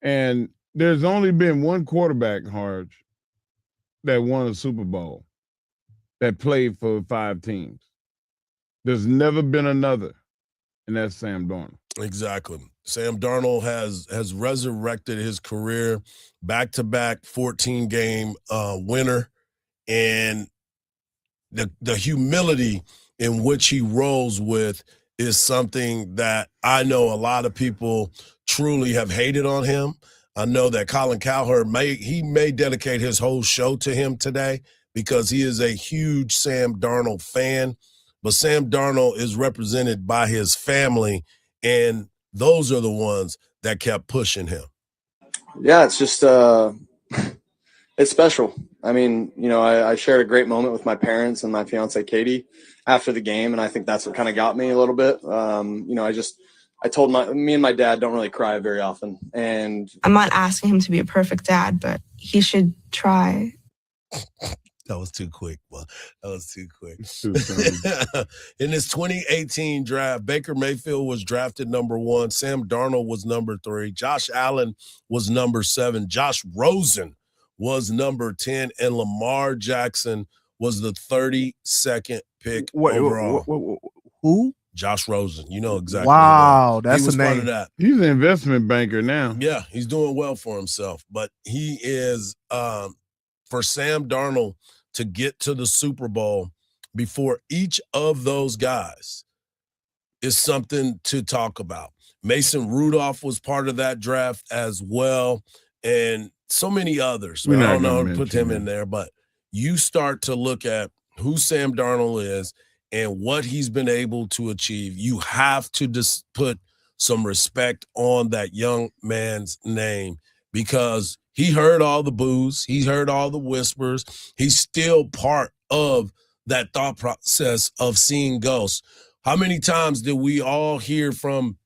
And there's only been one quarterback, Hardge, that won a Super Bowl that played for 5 teams. There's never been another, and that's Sam Darnold. Exactly. Sam Darnold has resurrected his career, back-to-back 14-game winner, and the humility in which he rolls with is something that I know a lot of people truly have hated on him. I know that Colin Cowherd may dedicate his whole show to him today because he is a huge Sam Darnold fan. But Sam Darnold is represented by his family, and those are the ones that kept pushing him. Yeah, it's just it's special. I mean, you know, I shared a great moment with my parents and my fiance Katie after the game, and I think that's what kind of got me a little bit. You know, I told me and my dad don't really cry very often, and I'm not asking him to be a perfect dad, but he should try. That was too quick. Well, that was too quick. Too In this 2018 draft, Baker Mayfield was drafted number 1. Sam Darnold was number 3. Josh Allen was number 7. Josh Rosen was number 10. And Lamar Jackson was the 32nd pick overall. Who? Josh Rosen. You know exactly. Wow, that's he was a part name. of that. He's an investment banker now. Yeah, he's doing well for himself. But he is for Sam Darnold to get to the Super Bowl before each of those guys is something to talk about. Mason Rudolph was part of that draft as well, and so many others. I don't know how to put him in there, but you start to look at who Sam Darnold is and what he's been able to achieve. You have to just put some respect on that young man's name because he heard all the boos. He heard all the whispers. He's still part of that thought process of seeing ghosts. How many times did we all hear from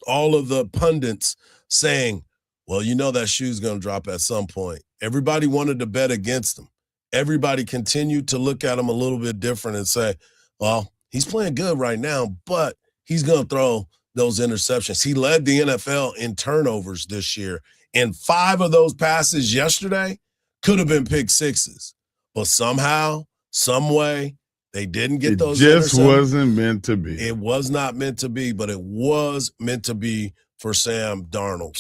all of the pundits saying, well, you know that shoe's going to drop at some point. Everybody wanted to bet against him. Everybody continued to look at him a little bit different and say, well, he's playing good right now, but he's going to throw those interceptions. He led the NFL in turnovers this year. And 5 of those passes yesterday could have been pick sixes. But somehow, some way, they didn't get those interceptions. It just wasn't meant to be. It was not meant to be, but it was meant to be for Sam Darnold.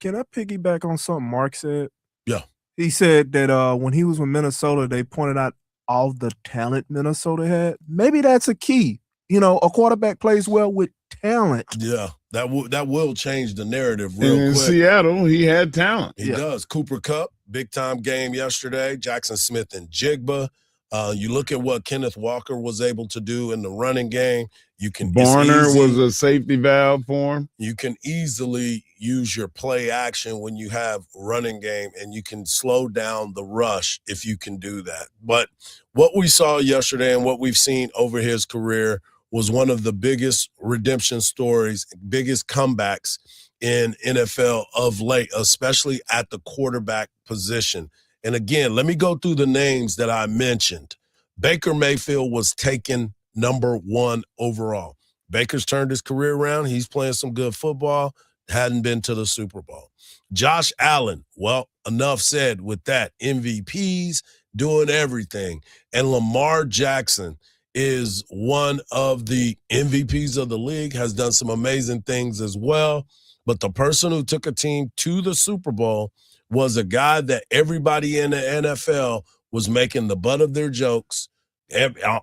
Can I piggyback on something Mark said? Yeah. He said that when he was with Minnesota, they pointed out all the talent Minnesota had. Maybe that's a key. You know, a quarterback plays well with talent. Yeah, that will change the narrative real in quick. Seattle, he had talent. He does. Cooper Kupp, big-time game yesterday. Jackson Smith and Jigba. You look at what Kenneth Walker was able to do in the running game. Barner was a safety valve for him. You can easily use your play action when you have running game, and you can slow down the rush if you can do that. But what we saw yesterday and what we've seen over his career was one of the biggest redemption stories, biggest comebacks in NFL of late, especially at the quarterback position. And again, let me go through the names that I mentioned. Baker Mayfield was taken number 1 overall. Baker's turned his career around. He's playing some good football. Hadn't been to the Super Bowl. Josh Allen, well, enough said with that. MVPs, doing everything. And Lamar Jackson is one of the MVPs of the league, has done some amazing things as well. But the person who took a team to the Super Bowl was a guy that everybody in the NFL was making the butt of their jokes,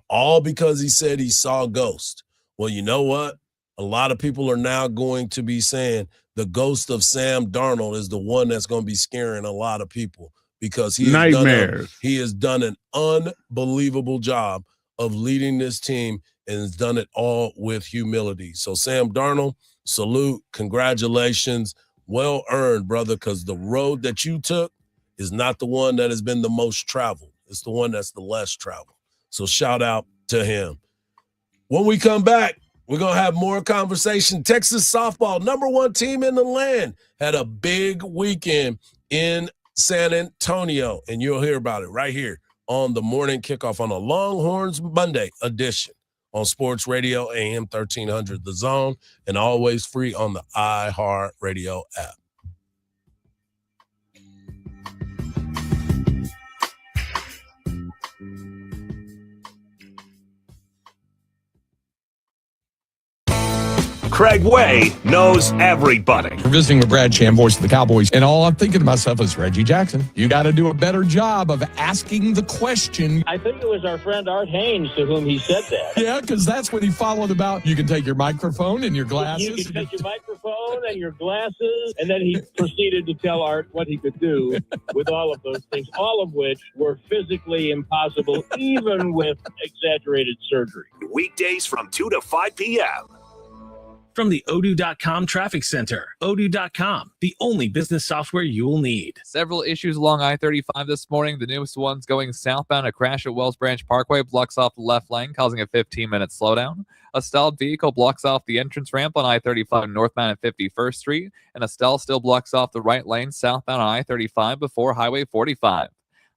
all because he said he saw a ghost. Well, you know what? A lot of people are now going to be saying the ghost of Sam Darnold is the one that's going to be scaring a lot of people because he has done an unbelievable job of leading this team and has done it all with humility. So Sam Darnold, salute, congratulations. Well earned, brother, because the road that you took is not the one that has been the most traveled. It's the one that's the less traveled. So shout out to him. When we come back, we're going to have more conversation. Texas softball, number 1 team in the land, had a big weekend in San Antonio, and you'll hear about it right here on the Morning Kickoff on a Longhorns Monday edition on Sports Radio AM 1300 The Zone, and always free on the iHeartRadio app. Craig Way knows everybody. We're visiting with Brad Chan, voice of the Cowboys, and all I'm thinking to myself is, Reggie Jackson, you got to do a better job of asking the question. I think it was our friend Art Haynes to whom he said that. Yeah, because that's what he followed about. You can take your microphone and your glasses. You can take your microphone and your glasses, and then he proceeded to tell Art what he could do with all of those things, all of which were physically impossible, even with exaggerated surgery. Weekdays from 2 to 5 p.m. From the Odoo.com Traffic Center. Odoo.com, the only business software you will need. Several issues along I-35 this morning. The newest one's going southbound. A crash at Wells Branch Parkway blocks off the left lane, causing a 15-minute slowdown. A stalled vehicle blocks off the entrance ramp on I-35 northbound at 51st Street. And a stall still blocks off the right lane southbound on I-35 before Highway 45.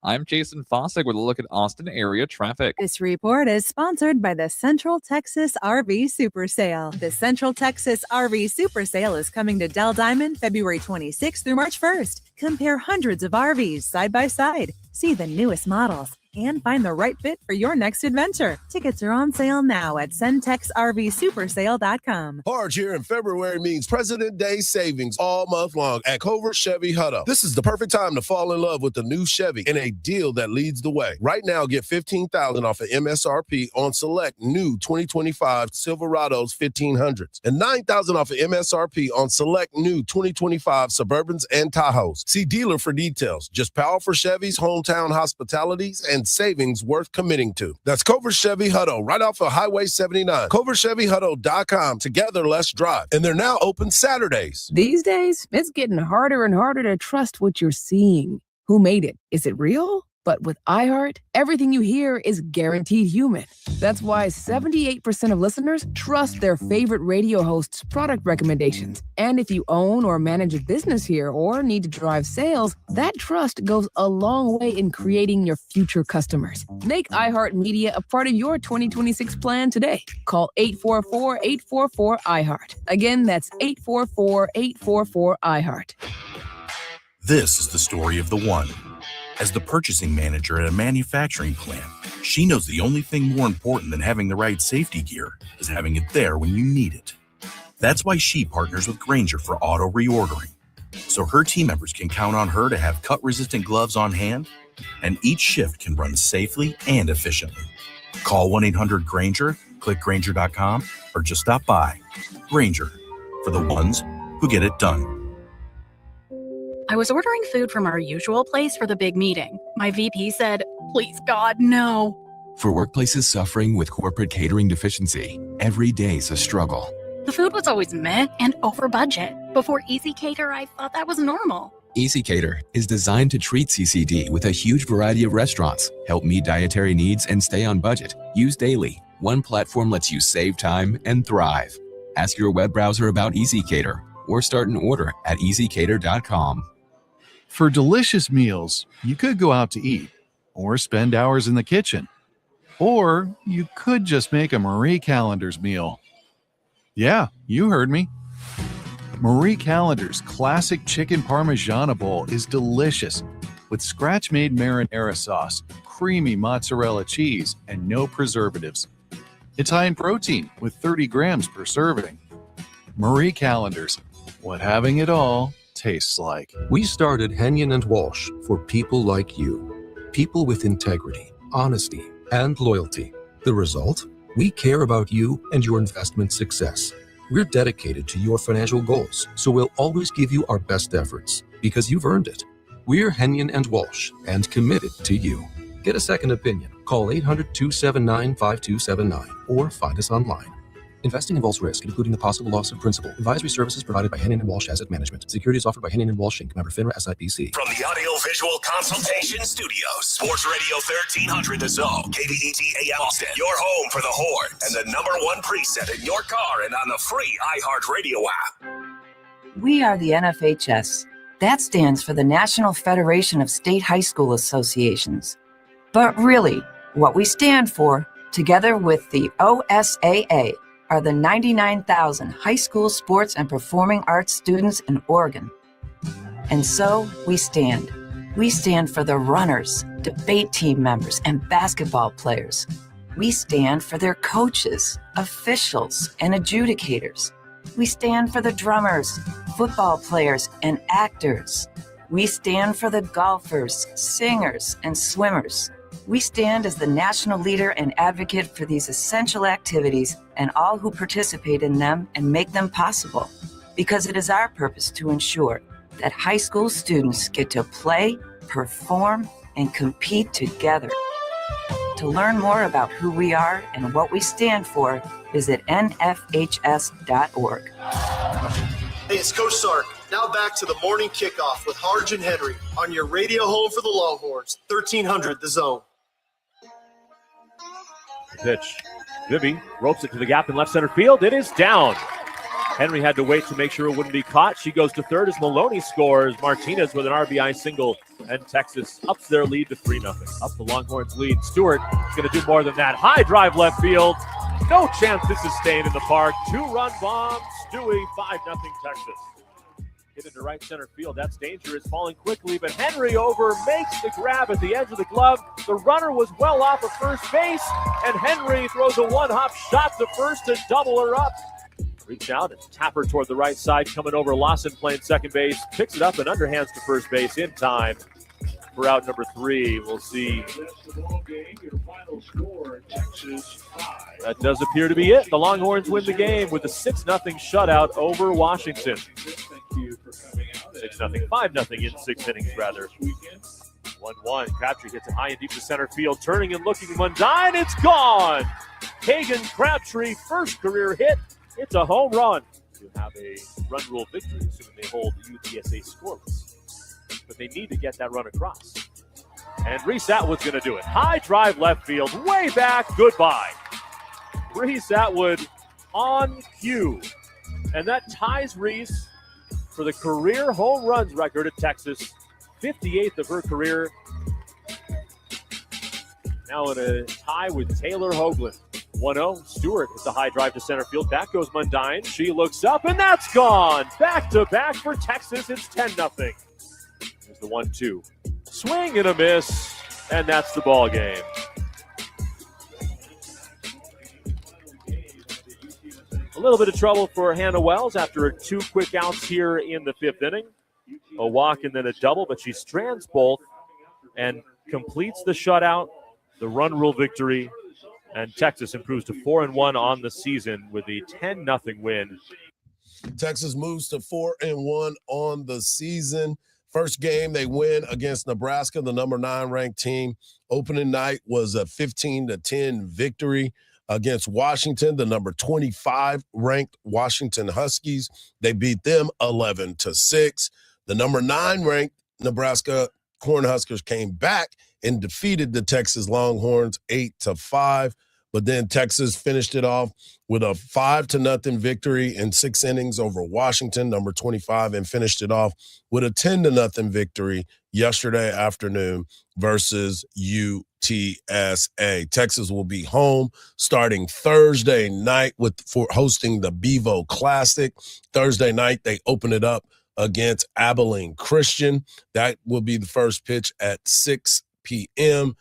I'm Jason Fossick with a look at Austin area traffic. This report is sponsored by the Central Texas RV Super Sale. The Central Texas RV Super Sale is coming to Dell Diamond February 26th through March 1st. Compare hundreds of RVs side by side. See the newest models and find the right fit for your next adventure. Tickets are on sale now at centexrvsupersale.com. Hardge here in February means President Day savings all month long at Covert Chevy Hutto. This is the perfect time to fall in love with the new Chevy and a deal that leads the way. Right now, get $15,000 off of MSRP on select new 2025 Silverados 1500s and $9,000 off of MSRP on select new 2025 Suburbans and Tahoes. See dealer for details. Just powerful Chevys, hometown hospitalities, and savings worth committing to. That's Covert Chevy Hutto, right off of Highway 79. CovertChevyHutto.com. Together, let's drive. And they're now open Saturdays. These days, it's getting harder and harder to trust what you're seeing. Who made it? Is it real? But with iHeart, everything you hear is guaranteed human. That's why 78% of listeners trust their favorite radio host's product recommendations. And if you own or manage a business here or need to drive sales, that trust goes a long way in creating your future customers. Make iHeartMedia a part of your 2026 plan today. Call 844-844-iHeart. Again, that's 844-844-iHeart. This is the story of the one. As the purchasing manager at a manufacturing plant, she knows the only thing more important than having the right safety gear is having it there when you need it. That's why she partners with Grainger for auto reordering, so her team members can count on her to have cut-resistant gloves on hand, and each shift can run safely and efficiently. Call 1-800-GRAINGER, click Grainger.com, or just stop by. Grainger, for the ones who get it done. I was ordering food from our usual place for the big meeting. My VP said, "Please, God, no." For workplaces suffering with corporate catering deficiency, every day's a struggle. The food was always meh and over budget. Before Easy Cater, I thought that was normal. Easy Cater is designed to treat CCD with a huge variety of restaurants, help meet dietary needs, and stay on budget. Use daily. One platform lets you save time and thrive. Ask your web browser about Easy Cater or start an order at easycater.com. For delicious meals, you could go out to eat or spend hours in the kitchen. Or you could just make a Marie Callender's meal. Yeah, you heard me. Marie Callender's classic chicken parmigiana bowl is delicious with scratch-made marinara sauce, creamy mozzarella cheese, and no preservatives. It's high in protein with 30 grams per serving. Marie Callender's, what having it all tastes like. We started Henyon and Walsh for people like you. People with integrity, honesty, and loyalty. The result? We care about you and your investment success. We're dedicated to your financial goals, so we'll always give you our best efforts because you've earned it. We're Henyon and Walsh and committed to you. Get a second opinion. Call 800-279-5279 or find us online. Investing involves risk, including the possible loss of principal. Advisory services provided by Henyon & Walsh Asset Management. Securities offered by Henyon & Walsh Inc. Member FINRA SIPC. From the Audio-Visual Consultation Studios, Sports Radio 1300 The Zone, KBET AM Austin, your home for the Horns, and the #1 preset in your car and on the free iHeartRadio app. We are the NFHS. That stands for the National Federation of State High School Associations. But really, what we stand for, together with the OSAA, are the 99,000 high school sports and performing arts students in Oregon. And so we stand. We stand for the runners, debate team members, and basketball players. We stand for their coaches, officials, and adjudicators. We stand for the drummers, football players, and actors. We stand for the golfers, singers, and swimmers. We stand as the national leader and advocate for these essential activities and all who participate in them and make them possible, because it is our purpose to ensure that high school students get to play, perform, and compete together. To learn more about who we are and what we stand for, visit nfhs.org. Hey, it's Coach Sark. Now back to the morning kickoff with Hardge and Henry on your radio home for the Longhorns, 1300 The Zone. Pitch. Bibby ropes it to the gap in left center field. It is down. Henry had to wait to make sure it wouldn't be caught. She goes to third as Maloney scores. Martinez with an RBI single, and Texas ups their lead to 3-0. Up the Longhorns lead. Stewart is going to do more than that. High drive left field. No chance this is staying in the park. 2-run bomb. Stewie, 5-0 Texas. Hit into right center field. That's dangerous. Falling quickly, but Henry over makes the grab at the edge of the glove. The runner was well off of first base, and Henry throws a one-hop shot to first to double her up. Reach out and tap her toward the right side. Coming over, Lawson playing second base. Picks it up and underhands to first base in time for out number 3. We'll see. That does appear to be it. The Longhorns win the game with a 6-0 shutout over Washington. 6-0, 5-0 in 6 innings, rather. 1-1. Crabtree hits it high and deep to center field. Turning and looking, Mundine. It's gone. Hagan Crabtree, first career hit. It's a home run to have a run rule victory, assuming they hold UTSA scoreless. But they need to get that run across. And Reese Atwood's going to do it. High drive left field, way back, goodbye. Reese Atwood on cue. And that ties Reese for the career home runs record at Texas. 58th of her career. Now in a tie with Taylor Hoagland. 1-0. Stewart hits a high drive to center field. Back goes Mundine. She looks up, and that's gone. Back-to-back for Texas. It's 10-0. There's the 1-2. Swing and a miss, and that's the ball game. A little bit of trouble for Hannah Wells after 2 quick outs here in the 5th inning. A walk and then a double, but she strands both and completes the shutout, the run rule victory. And Texas improves to 4-1 on the season with a 10-0 win. Texas moves to 4-1 on the season. First game they win against Nebraska, the number 9 ranked team. Opening night was a 15-10 victory against Washington, the number 25 ranked Washington Huskies. They beat them 11-6. The number 9 ranked Nebraska Cornhuskers came back and defeated the Texas Longhorns 8-5. But then Texas finished it off with a 5-0 victory in 6 innings over Washington, number 25, and finished it off with a 10-0 victory yesterday afternoon versus UTSA. Texas will be home starting Thursday night for hosting the Bevo Classic. Thursday night, they open it up against Abilene Christian. That will be the first pitch at 6 p.m.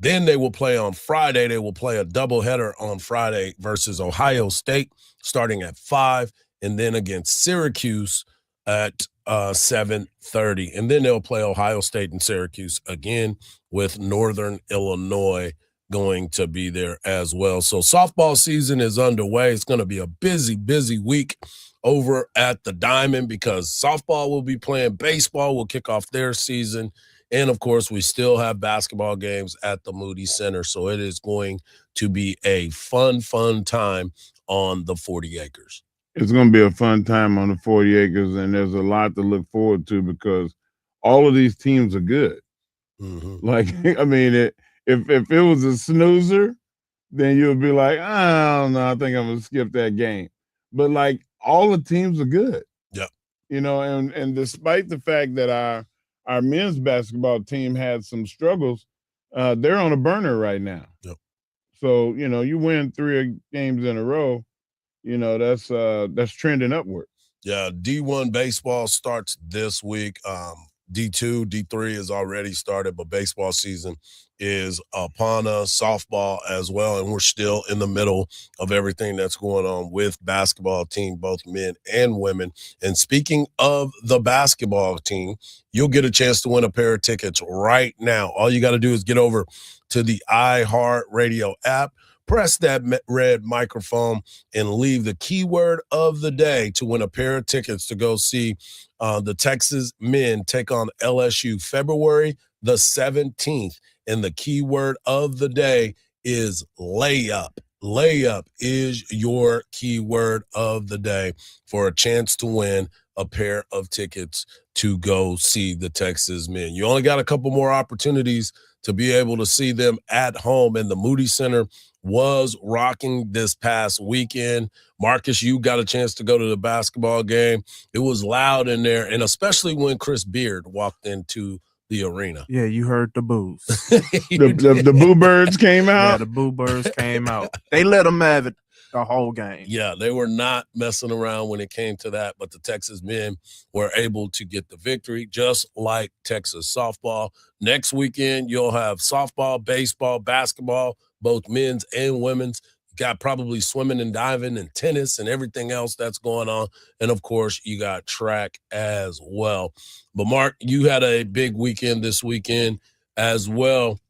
Then they will play on Friday. They will play a doubleheader on Friday versus Ohio State starting at 5, and then against Syracuse at 7:30. And then they'll play Ohio State and Syracuse again with Northern Illinois going to be there as well. So softball season is underway. It's going to be a busy, busy week over at the Diamond because softball will be playing. Baseball will kick off their season. And, of course, we still have basketball games at the Moody Center. So it is going to be a fun time on the 40 acres. It's going to be a fun time on the 40 acres, and there's a lot to look forward to because all of these teams are good. Mm-hmm. Like, I mean, if it was a snoozer, then you'll be like, I don't know, I think I'm going to skip that game. But, like, all the teams are good. Yep. You know, and despite the fact that our men's basketball team had some struggles, they're on a burner right now. Yep. So, you know, you win 3 games in a row, you know, that's trending upward. Yeah, D1 baseball starts this week. D2, D3 has already started, but baseball season is upon us, softball as well, and we're still in the middle of everything that's going on with basketball team, both men and women. And speaking of the basketball team, you'll get a chance to win a pair of tickets right now. All you got to do is get over to the iHeartRadio app, press that red microphone, and leave the keyword of the day to win a pair of tickets to go see the Texas men take on LSU February the 17th. And the keyword of the day is layup. Layup is your keyword of the day for a chance to win a pair of tickets to go see the Texas men. You only got a couple more opportunities to be able to see them at home, and the Moody Center was rocking this past weekend. Marcus, you got a chance to go to the basketball game. It was loud in there, and especially when Chris Beard walked into the arena. Yeah, you heard the boos. The Boo Birds came out? Yeah, the Boo Birds came out. They let them have it the whole game. Yeah, they were not messing around when it came to that, but the Texas men were able to get the victory, just like Texas softball. Next weekend, you'll have softball, baseball, basketball, both men's and women's. Got probably swimming and diving and tennis and everything else that's going on. And, of course, you got track as well. But, Mark, you had a big weekend this weekend as well.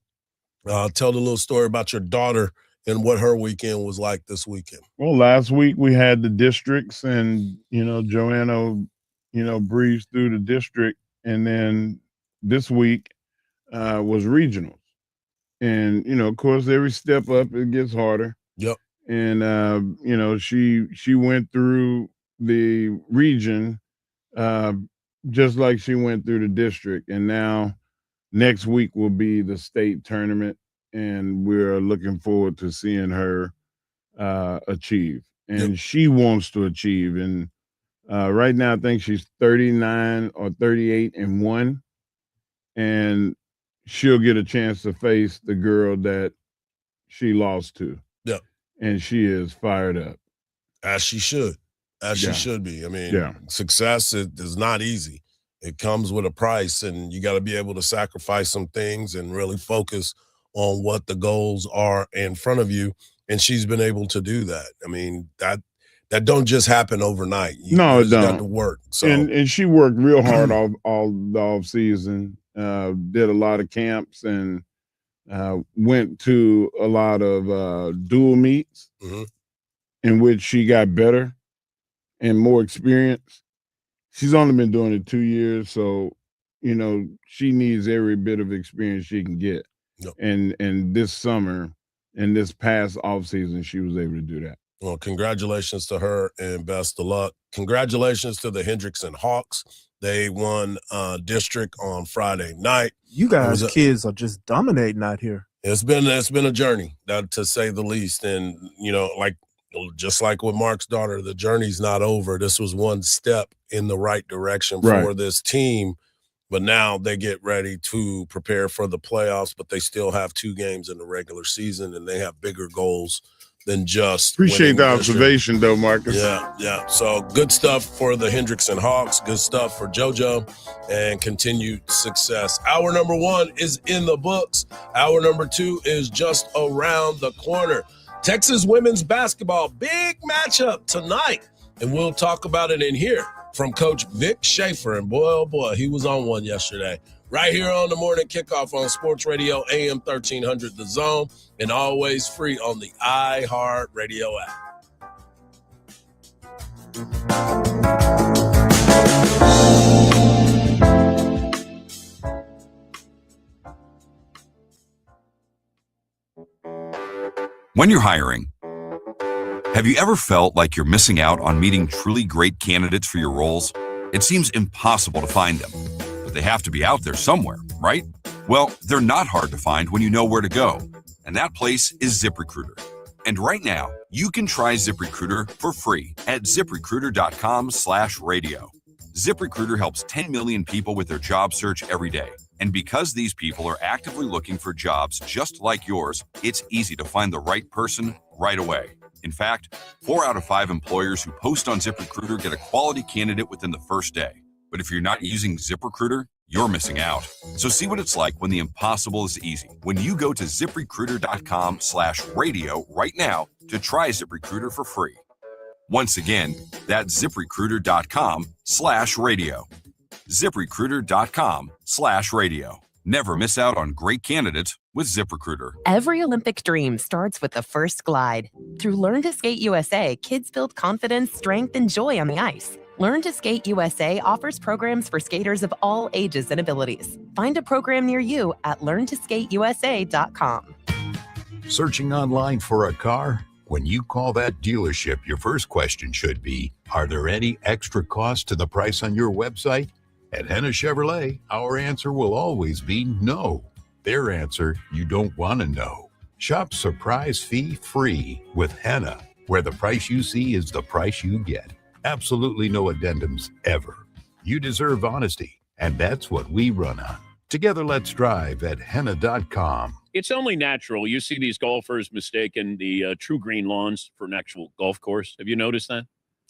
Tell the little story about your daughter and what her weekend was like this weekend. Well, last week we had the districts, and, Joanna, breezed through the district. And then this week was regionals. And, of course, every step up, it gets harder. Yep. And, she went through the region just like she went through the district. And now next week will be the state tournament. And we're looking forward to seeing her achieve. And she wants to achieve. And right now, I think she's 39 or 38-1. And she'll get a chance to face the girl that she lost to. Yep. And she is fired up. As she should. She should be. I mean, success is not easy. It comes with a price, and you got to be able to sacrifice some things and really focus on what the goals are in front of you. And she's been able to do that. I mean, that don't just happen overnight. You it don't. got to work. So and she worked real hard all the off season. Did a lot of camps and went to a lot of dual meets in which she got better and more experience. She's only been doing it 2 years, so she needs every bit of experience she can get. Yep. And this summer and this past off season, she was able to do that. Well, congratulations to her and best of luck. Congratulations to the Hendrickson Hawks. They won district on Friday night. You guys, kids are just dominating out here. It's been a journey, to say the least. And, just like with Mark's daughter, the journey's not over. This was one step in the right direction for this team. But now they get ready to prepare for the playoffs, but they still have 2 games in the regular season, and they have bigger goals than just appreciate the observation, though, Marcus. Yeah. So good stuff for the Hendrickson Hawks. Good stuff for JoJo, and continued success. Hour number 1 is in the books. Hour number 2 is just around the corner. Texas women's basketball, big matchup tonight, and we'll talk about it in here from Coach Vic Schaefer. And boy, oh boy, he was on one yesterday. Right here on the Morning Kickoff on Sports Radio, AM 1300 The Zone, and always free on the iHeartRadio app. When you're hiring, have you ever felt like you're missing out on meeting truly great candidates for your roles? It seems impossible to find them, but they have to be out there somewhere, right? Well, they're not hard to find when you know where to go, and that place is ZipRecruiter. And right now, you can try ZipRecruiter for free at ZipRecruiter.com/radio. ZipRecruiter helps 10 million people with their job search every day. And because these people are actively looking for jobs just like yours, it's easy to find the right person right away. In fact, 4 out of 5 employers who post on ZipRecruiter get a quality candidate within the first day. But if you're not using ZipRecruiter, you're missing out. So see what it's like when the impossible is easy. When you go to ZipRecruiter.com/radio right now to try ZipRecruiter for free. Once again, that's ZipRecruiter.com/radio. ZipRecruiter.com/radio. Never miss out on great candidates with ZipRecruiter. Every Olympic dream starts with the first glide. Through Learn to Skate USA, kids build confidence, strength, and joy on the ice. Learn to Skate USA offers programs for skaters of all ages and abilities. Find a program near you at learntosskateusa.com. Searching online for a car? When you call that dealership, your first question should be, are there any extra costs to the price on your website? At Henna Chevrolet, our answer will always be no. Their answer, you don't want to know. Shop surprise fee free with Henna, where the price you see is the price you get. Absolutely no addendums ever. You deserve honesty, and that's what we run on. Together, let's drive at henna.com. It's only natural. You see these golfers mistaking the True Green lawns for an actual golf course. Have you noticed that?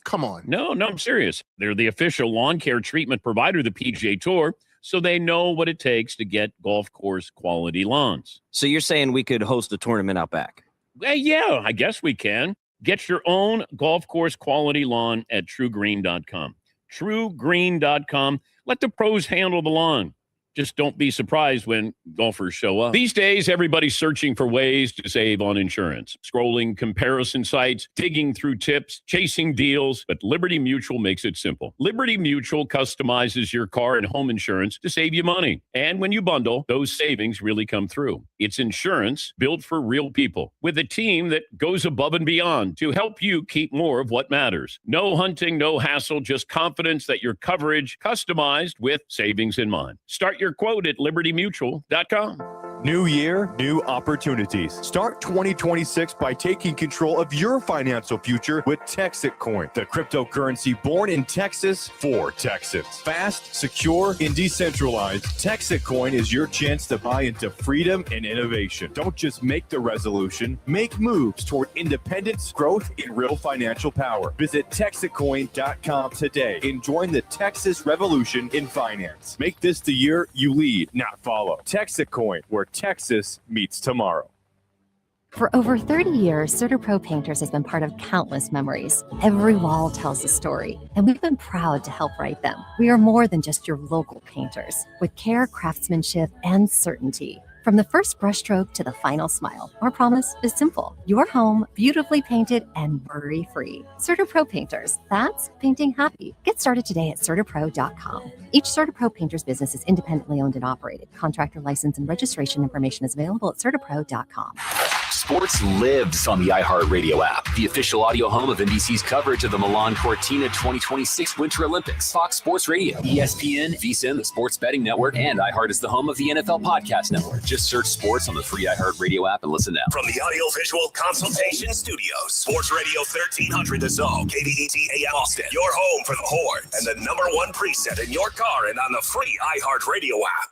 Come on. No, I'm serious. They're the official lawn care treatment provider of the PGA Tour, so they know what it takes to get golf course quality lawns. So you're saying we could host a tournament out back? Yeah, I guess we can. Get your own golf course quality lawn at truegreen.com. Truegreen.com. Let the pros handle the lawn. Just don't be surprised when golfers show up. These days, everybody's searching for ways to save on insurance. Scrolling comparison sites, digging through tips, chasing deals. But Liberty Mutual makes it simple. Liberty Mutual customizes your car and home insurance to save you money. And when you bundle, those savings really come through. It's insurance built for real people with a team that goes above and beyond to help you keep more of what matters. No hunting, no hassle, just confidence that your coverage customized with savings in mind. Start your quote at libertymutual.com. New year, new opportunities. Start 2026 by taking control of your financial future with Texit Coin, the cryptocurrency born in Texas for Texans. Fast, secure, and decentralized, Texit Coin is your chance to buy into freedom and innovation. Don't just make the resolution, make moves toward independence, growth, and real financial power. Visit TexitCoin.com today and join the Texas revolution in finance. Make this the year you lead, not follow. Texit Coin, where Texas meets tomorrow. For over 30 years, CertaPro Painters has been part of countless memories. Every wall tells a story, and we've been proud to help write them. We are more than just your local painters, with care, craftsmanship, and certainty. From the first brushstroke to the final smile, our promise is simple. Your home, beautifully painted and worry-free. CertaPro Painters, that's painting happy. Get started today at CertaPro.com. Each CertaPro Painters business is independently owned and operated. Contractor license and registration information is available at CertaPro.com. Sports lives on the iHeartRadio app, the official audio home of NBC's coverage of the Milan Cortina 2026 Winter Olympics. Fox Sports Radio, ESPN, VSiN, the Sports Betting Network, and iHeart is the home of the NFL Podcast Network. Just search sports on the free iHeartRadio app and listen now. From the Audiovisual Consultation Studios, Sports Radio 1300 The Zone, KBET AM Austin, your home for the Horns, and the #1 preset in your car and on the free iHeartRadio app.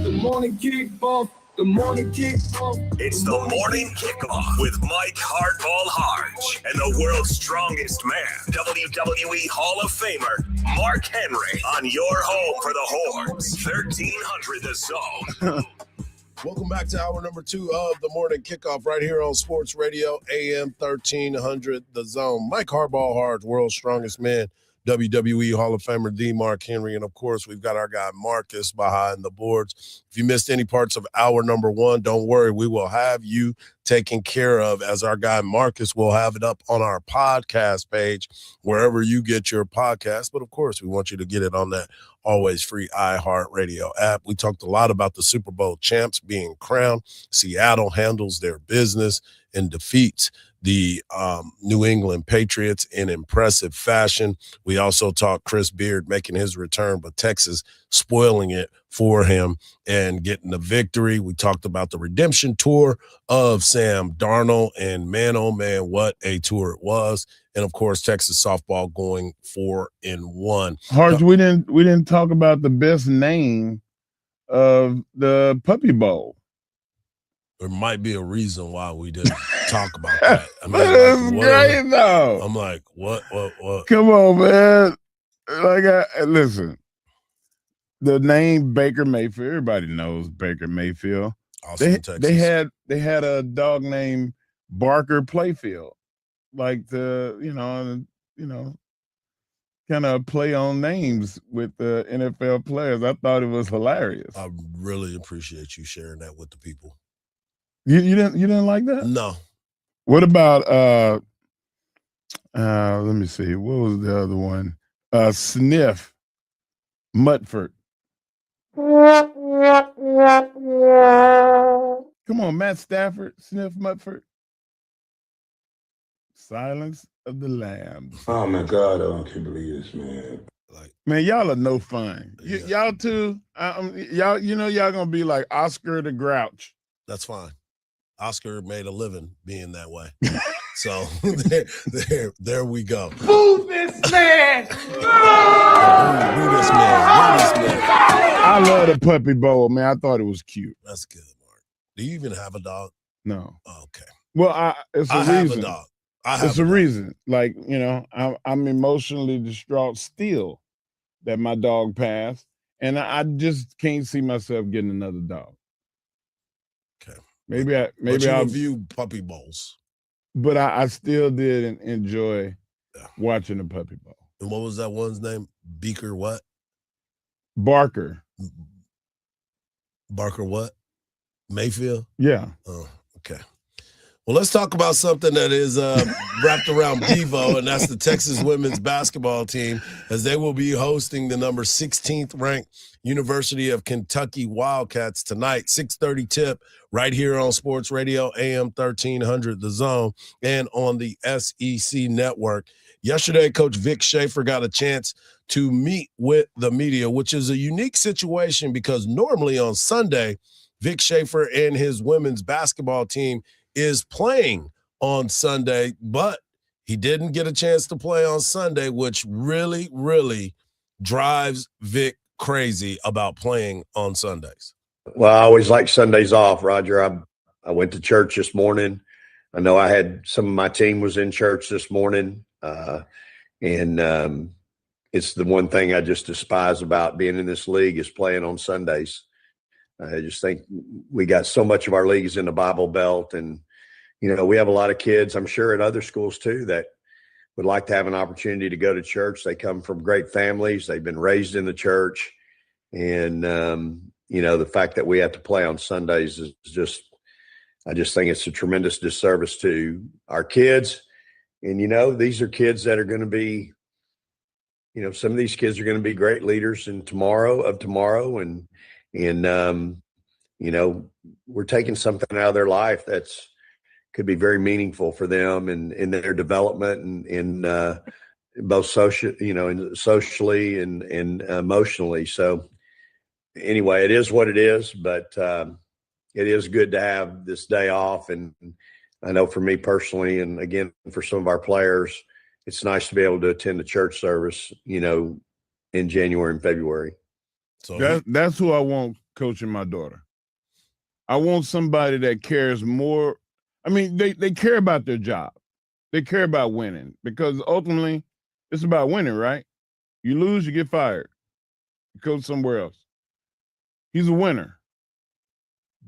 The morning kickoff. The morning kickoff. It's the morning kickoff with Mike Hardball Hardge and the world's strongest man, WWE Hall of Famer Mark Henry, on your home for the Horns, 1300 The Zone. Welcome back to hour number 2 of the morning kickoff right here on Sports Radio AM 1300 The Zone. Mike Hardball Hardge, world's strongest man, WWE Hall of Famer D. Mark Henry, and of course we've got our guy Marcus behind the boards. If you missed any parts of hour number 1, don't worry, we will have you taken care of, as our guy Marcus will have it up on our podcast page wherever you get your podcast. But of course we want you to get it on that always free iHeartRadio app. We talked a lot about the Super Bowl champs being crowned. Seattle handles their business and defeats the New England Patriots in impressive fashion. We also talked Chris Beard making his return, but Texas spoiling it for him and getting the victory. We talked about the redemption tour of Sam Darnold, and man, oh man, what a tour it was. And of course, Texas softball going 4-1. Hardge, we didn't talk about the best name of the Puppy Bowl. There might be a reason why we didn't talk about that. I mean, that's great, though. I'm like, what? Come on, man. Like, listen. the name Baker Mayfield. Everybody knows Baker Mayfield. Austin, Texas. They had a dog named Barker Playfield, like kind of play on names with the NFL players. I thought it was hilarious. I really appreciate you sharing that with the people. You didn't like that? No. What about let me see. What was the other one? Sniff Mutford. Come on, Matt Stafford, Sniff Mutford. Silence of the Lambs. Oh my God, I can't believe this, man. Man, y'all are no fun. Y'all too. Y'all gonna be like Oscar the Grouch. That's fine. Oscar made a living being that way. So there we go. Boo this man! Boo this man. I love the puppy bowl, man. I thought it was cute. That's good, Mark. Do you even have a dog? No. Oh, okay. Well, it's a reason. have a dog. It's a reason. Like, I'm emotionally distraught still that my dog passed, and I just can't see myself getting another dog. Okay. Maybe I'll I'll review puppy bowls. But I still did enjoy watching the puppy bowl. And what was that one's name? Beaker what? Barker. Barker what? Mayfield? Yeah. Oh, okay. Well, let's talk about something that is wrapped around Bevo, and that's the Texas women's basketball team, as they will be hosting the number 16th ranked University of Kentucky Wildcats tonight, 6:30 tip, right here on Sports Radio, AM 1300, The Zone, and on the SEC Network. Yesterday, Coach Vic Schaefer got a chance to meet with the media, which is a unique situation because normally on Sunday, Vic Schaefer and his women's basketball team is playing on Sunday, but he didn't get a chance to play on Sunday, which really, really drives Vic crazy about playing on Sundays. Well, I always like Sundays off, Roger. I went to church this morning. I know I had some of my team was in church this morning, and it's the one thing I just despise about being in this league is playing on Sundays. I just think we got so much of our leagues in the Bible Belt, and we have a lot of kids, I'm sure at other schools too, that would like to have an opportunity to go to church. They come from great families. They've been raised in the church, and the fact that we have to play on Sundays is just, I just think it's a tremendous disservice to our kids. And these are kids that are going to be, some of these kids are going to be great leaders tomorrow, and we're taking something out of their life that's could be very meaningful for them and in their development and in both socially and emotionally. So anyway, it is what it is, but it is good to have this day off. And I know for me personally, and again, for some of our players, it's nice to be able to attend a church service, in January and February. So that's who I want coaching my daughter. I want somebody that cares more. I mean, they care about their job. They care about winning because ultimately it's about winning, right? You lose, you get fired. You go somewhere else. He's a winner.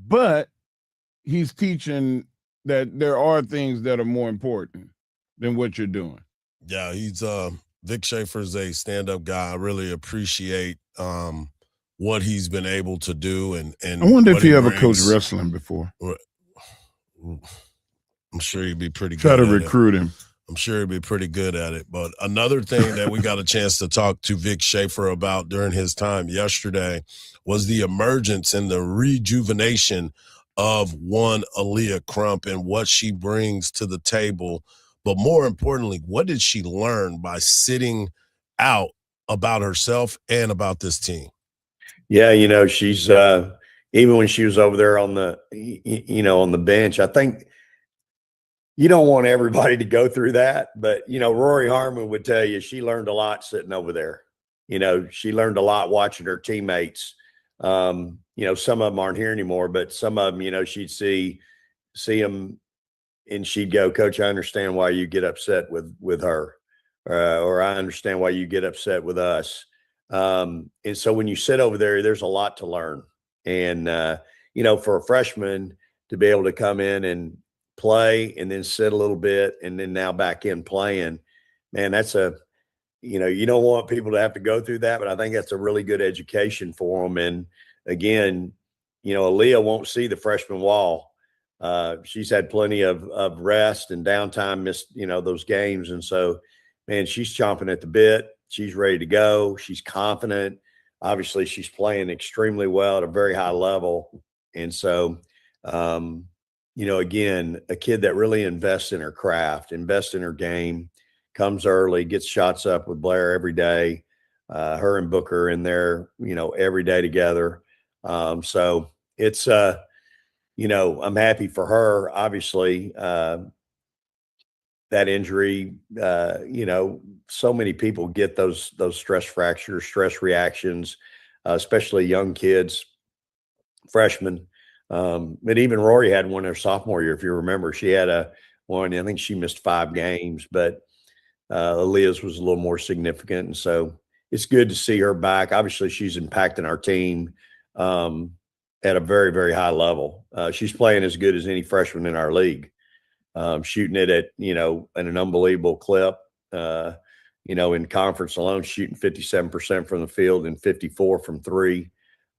But he's teaching that there are things that are more important than what you're doing. Yeah, he's Vic Schaefer's a stand-up guy. I really appreciate what he's been able to do, and I wonder if he ever coached wrestling before. I'm sure he'd be pretty good. Try to recruit him. I'm sure he'd be pretty good at it. But another thing that we got a chance to talk to Vic Schaefer about during his time yesterday was the emergence and the rejuvenation of one Aaliyah Crump and what she brings to the table. But more importantly, what did she learn by sitting out about herself and about this team? Yeah, she's even when she was over there on the on the bench, I think you don't want everybody to go through that, but Rory Harmon would tell you she learned a lot sitting over there. She learned a lot watching her teammates. Some of them aren't here anymore, but some of them, she'd see them and she'd go, "Coach, I understand why you get upset with her, or I understand why you get upset with us." And so when you sit over there, there's a lot to learn. And, for a freshman to be able to come in and play and then sit a little bit and then now back in playing, man, that's you don't want people to have to go through that, but I think that's a really good education for them. And again, Aaliyah won't see the freshman wall. She's had plenty of rest and downtime, missed, those games. And so, man, she's chomping at the bit. She's ready to go. She's confident. Obviously, she's playing extremely well at a very high level. And so, again, a kid that really invests in her craft, invests in her game, comes early, gets shots up with Blair every day. Her and Booker in there, every day together. So it's, I'm happy for her. Obviously, that injury, so many people get those stress fractures, stress reactions, especially young kids, freshmen. But even Rory had one her sophomore year, if you remember. She had one, I think she missed 5 games, but Aaliyah's was a little more significant. And so it's good to see her back. Obviously, she's impacting our team at a very, very high level. She's playing as good as any freshman in our league, shooting it at, at an unbelievable clip. In conference alone, shooting 57% from the field and 54 from 3.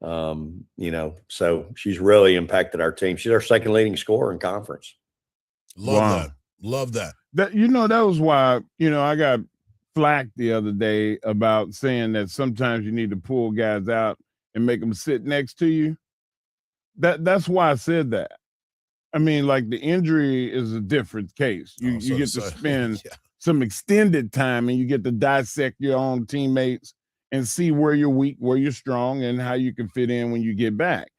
So she's really impacted our team. She's our second leading scorer in conference. Love that. That was why, I got flack the other day about saying that sometimes you need to pull guys out and make them sit next to you. That's why I said that. I mean, like, the injury is a different case. You get to spend some extended time and you get to dissect your own teammates and see where you're weak, where you're strong, and how you can fit in when you get back.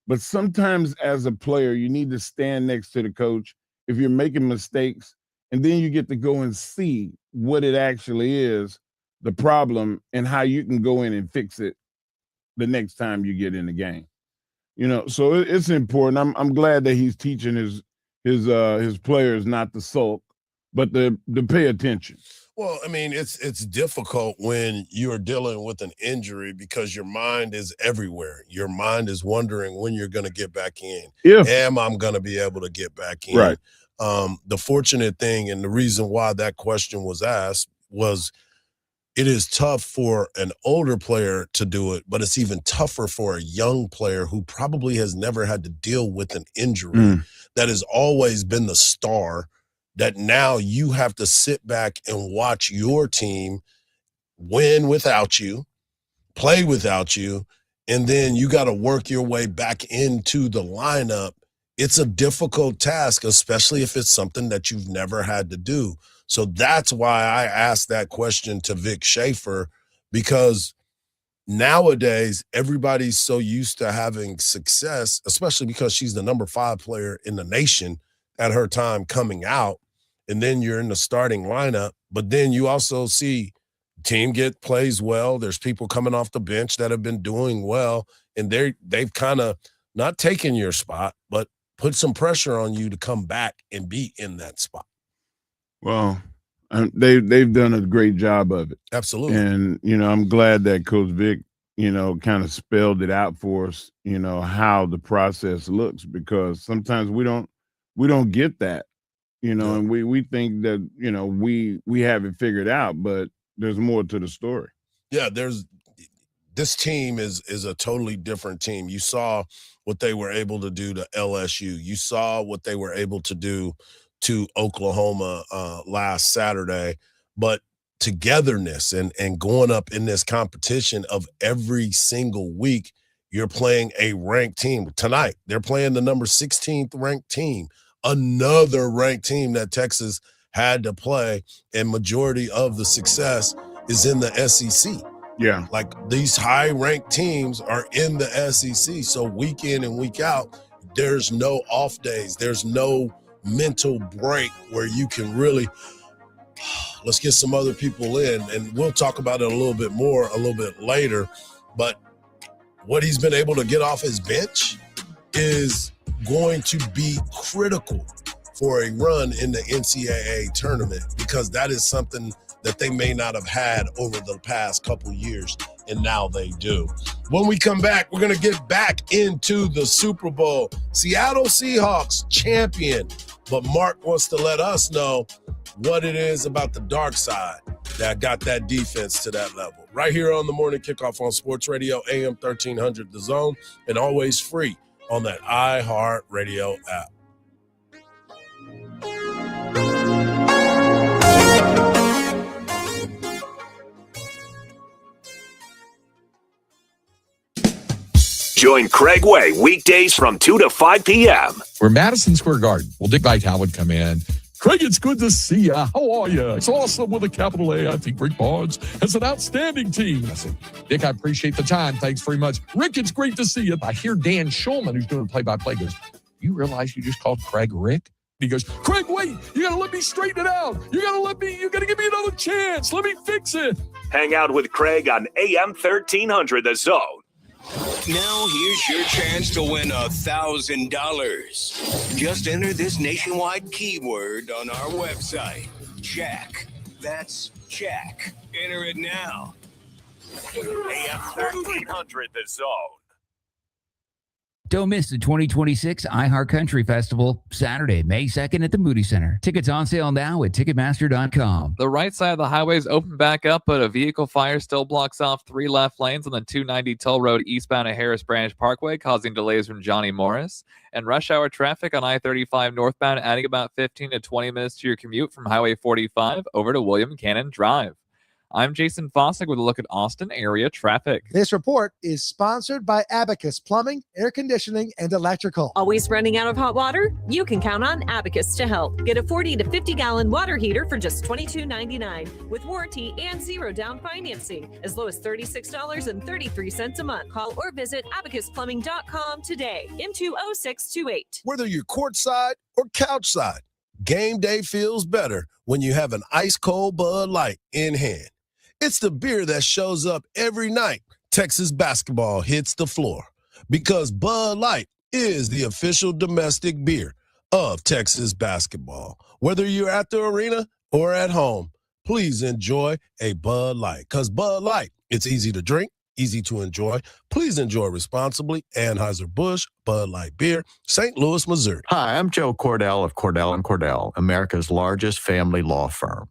But sometimes as a player, you need to stand next to the coach if you're making mistakes, and then you get to go and see what it actually is, the problem, and how you can go in and fix it the next time you get in the game. So it's important. I'm glad that he's teaching his players not to sulk, but to pay attention. Well, I mean, it's difficult when you're dealing with an injury because your mind is everywhere. Your mind is wondering when you're going to get back in. Am I going to be able to get back in? Right. The fortunate thing, and the reason why that question was asked, was it is tough for an older player to do it, but it's even tougher for a young player who probably has never had to deal with an injury that has always been the star, that now you have to sit back and watch your team win without you, play without you, and then you got to work your way back into the lineup. It's a difficult task, especially if it's something that you've never had to do. So that's why I asked that question to Vic Schaefer, because nowadays everybody's so used to having success, especially because she's the number 5 player in the nation at her time coming out. And then you're in the starting lineup, but then you also see team plays well. There's people coming off the bench that have been doing well, and they've kind of not taken your spot, but put some pressure on you to come back and be in that spot. Well, they've done a great job of it. Absolutely. And, I'm glad that Coach Vic, kind of spelled it out for us, how the process looks, because sometimes we don't get that, and we think that, we have it figured out, but there's more to the story. Yeah, this team is a totally different team. You saw what they were able to do to LSU. You saw what they were able to do to Oklahoma last Saturday. But togetherness and going up in this competition of every single week, you're playing a ranked team. Tonight, they're playing the number 16th ranked team, another ranked team that Texas had to play, and majority of the success is in the SEC. Yeah. Like, these high-ranked teams are in the SEC. So week in and week out, there's no off days. There's no mental break where you can really, let's get some other people in. And we'll talk about it a little bit later. But what he's been able to get off his bench is going to be critical for a run in the NCAA tournament, because that is something that they may not have had over the past couple years. and now they do. When we come back, we're going to get back into the Super Bowl. Seattle Seahawks champion, but Mark wants to let us know what it is about the dark side that got that defense to that level. Right here on the Morning Kickoff on Sports Radio, AM 1300 The Zone, and always free on that iHeartRadio app. Join Craig Way weekdays from 2 to 5 p.m. We're Madison Square Garden. Well, Dick Vitale would come in. Craig, it's good to see you. How are you? It's awesome with a capital A. I think Rick Barnes has an outstanding team. I said, Dick, I appreciate the time. Thanks very much. Rick, it's great to see you. I hear Dan Schulman, who's doing play-by-play, goes, you realize you just called Craig Rick? He goes, Craig, wait, you got to let me straighten it out. You got to give me another chance. Let me fix it. Hang out with Craig on AM 1300 The Zone. Now here's your chance to win $1,000. Just enter this nationwide keyword on our website. Jack. That's Jack. Enter it now. AM 1300 The Zone. Don't miss the 2026 iHeart Country Festival, Saturday, May 2nd at the Moody Center. Tickets on sale now at Ticketmaster.com. The right side of the highway is open back up, but a vehicle fire still blocks off 3 left lanes on the 290 Toll Road eastbound at Harris Branch Parkway, causing delays from Johnny Morris. And rush hour traffic on I-35 northbound, adding about 15 to 20 minutes to your commute from Highway 45 over to William Cannon Drive. I'm Jason Fossick with a look at Austin area traffic. This report is sponsored by Abacus Plumbing, Air Conditioning, and Electrical. Always running out of hot water? You can count on Abacus to help. Get a 40 to 50-gallon water heater for just $22.99 with warranty and 0 down financing, as low as $36.33 a month. Call or visit abacusplumbing.com today. M20628. Whether you're courtside or couch side, game day feels better when you have an ice-cold Bud Light in hand. It's the beer that shows up every night Texas basketball hits the floor, because Bud Light is the official domestic beer of Texas basketball. Whether you're at the arena or at home, please enjoy a Bud Light, because Bud Light, it's easy to drink, easy to enjoy. Please enjoy responsibly. Anheuser-Busch, Bud Light Beer, St. Louis, Missouri. Hi, I'm Joe Cordell of Cordell & Cordell, America's largest family law firm.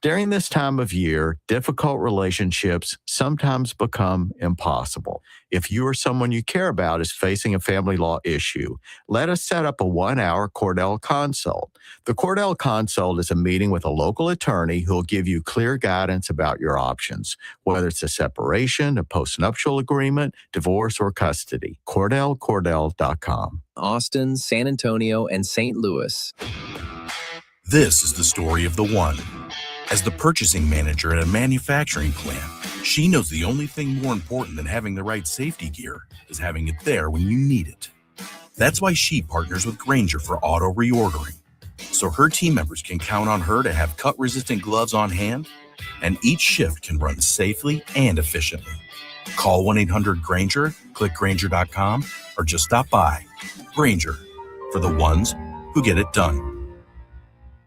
During this time of year, difficult relationships sometimes become impossible. If you or someone you care about is facing a family law issue, let us set up a 1-hour Cordell Consult. The Cordell Consult is a meeting with a local attorney who will give you clear guidance about your options, whether it's a separation, a postnuptial agreement, divorce, or custody. CordellCordell.com. Austin, San Antonio, and St. Louis. This is the story of the one. As the purchasing manager at a manufacturing plant, she knows the only thing more important than having the right safety gear is having it there when you need it. That's why she partners with Grainger for auto reordering, so her team members can count on her to have cut-resistant gloves on hand, and each shift can run safely and efficiently. Call 1-800-GRAINGER, click Grainger.com, or just stop by. Grainger, for the ones who get it done.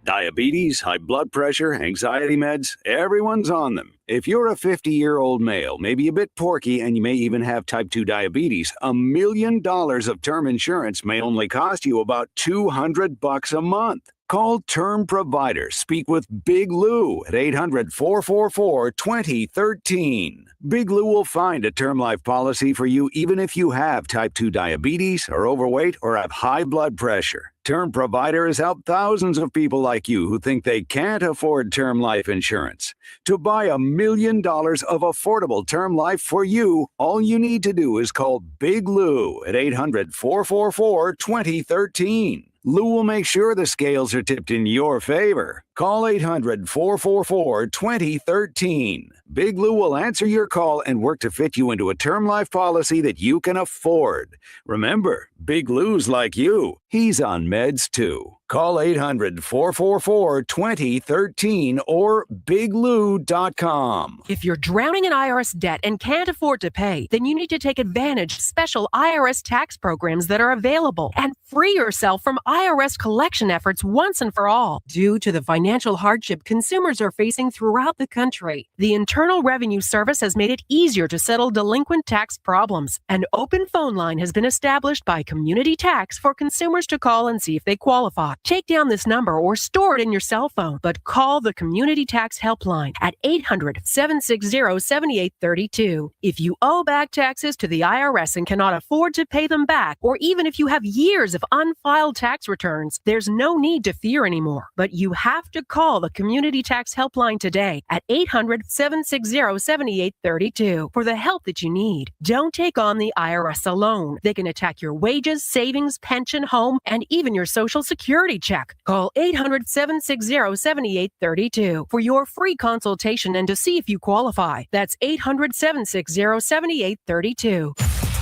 Diabetes, high blood pressure, anxiety meds, everyone's on them. If you're a 50-year-old male, maybe a bit porky, and you may even have type 2 diabetes, $1 million of term insurance may only cost you about $200 a month. Call Term Provider. Speak with Big Lou at 800-444-2013. Big Lou will find a term life policy for you even if you have type 2 diabetes, are overweight, or have high blood pressure. Term Provider has helped thousands of people like you who think they can't afford term life insurance. To buy $1 million of affordable term life for you, all you need to do is call Big Lou at 800-444-2013. Lou will make sure the scales are tipped in your favor. Call 800-444-2013. Big Lou will answer your call and work to fit you into a term life policy that you can afford. Remember, Big Lou's like you. He's on meds too. Call 800-444-2013 or biglou.com. If you're drowning in IRS debt and can't afford to pay, then you need to take advantage of special IRS tax programs that are available and free yourself from IRS collection efforts once and for all. Due to the financial financial hardship consumers are facing throughout the country. The Internal Revenue Service has made it easier to settle delinquent tax problems. An open phone line has been established by Community Tax for consumers to call and see if they qualify. Take down this number or store it in your cell phone, but call the Community Tax Helpline at 800-760-7832. If you owe back taxes to the IRS and cannot afford to pay them back, or even if you have years of unfiled tax returns, there's no need to fear anymore. But you have to call the Community Tax Helpline today at 800-760-7832 for the help that you need. Don't take on the IRS alone. They can attack your wages, savings, pension, home, and even your Social Security check. Call 800-760-7832 for your free consultation and to see if you qualify. That's 800-760-7832.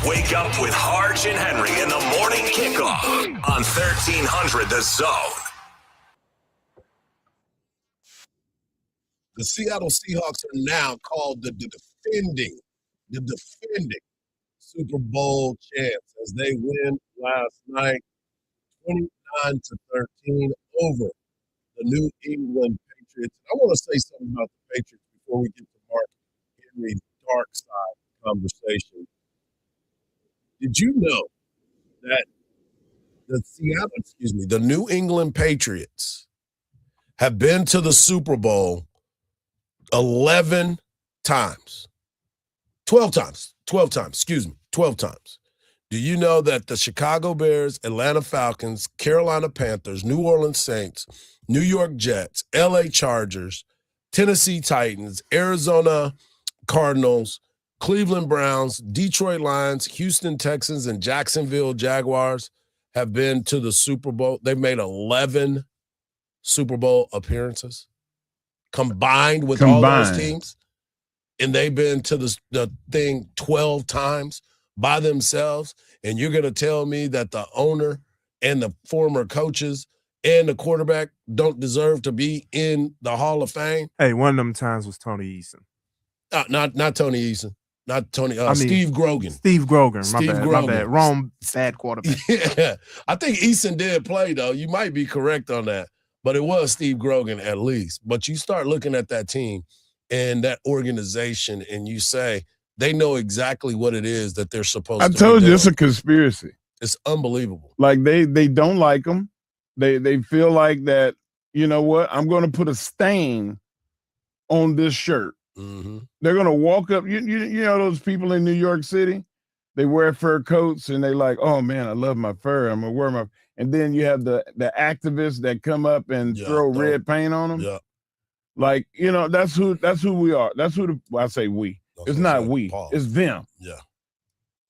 Wake up with Hardge and Henry in the morning kickoff on 1300 The Zone. The Seattle Seahawks are now called the defending Super Bowl champs as they win last night 29-13 over the New England Patriots. I want to say something about the Patriots before we get to Mark Henry's dark side conversation. Did you know that the New England Patriots have been to the Super Bowl 11 times? 12 times. 12 times. Do you know that the Chicago Bears, Atlanta Falcons, Carolina Panthers, New Orleans Saints, New York Jets, LA Chargers, Tennessee Titans, Arizona Cardinals, Cleveland Browns, Detroit Lions, Houston Texans, and Jacksonville Jaguars have been to the Super Bowl? They've made 11 Super Bowl appearances combined with all those teams. And they've been to the thing 12 times by themselves. And you're going to tell me that the owner and the former coaches and the quarterback don't deserve to be in the Hall of Fame? Hey, one of them times was Tony Eason. Not Tony Eason. Not Tony. Steve Grogan. Steve Grogan. My bad. Wrong bad quarterback. Yeah. I think Eason did play, though. You might be correct on that. But it was Steve Grogan at least. But you start looking at that team and that organization, and you say they know exactly what it is that they're supposed to do. I told you it's a conspiracy. It's unbelievable. Like they don't like them. They feel like that, you know what, I'm going to put a stain on this shirt. Mm-hmm. They're going to walk up. You know those people in New York City? They wear fur coats and they like, oh, man, I love my fur. I'm going to wear my – and then you have the activists that come up and throw red paint on them. Yeah. Like, you know, that's who we are. That's who I say we. It's not we. Paul. It's them. Yeah.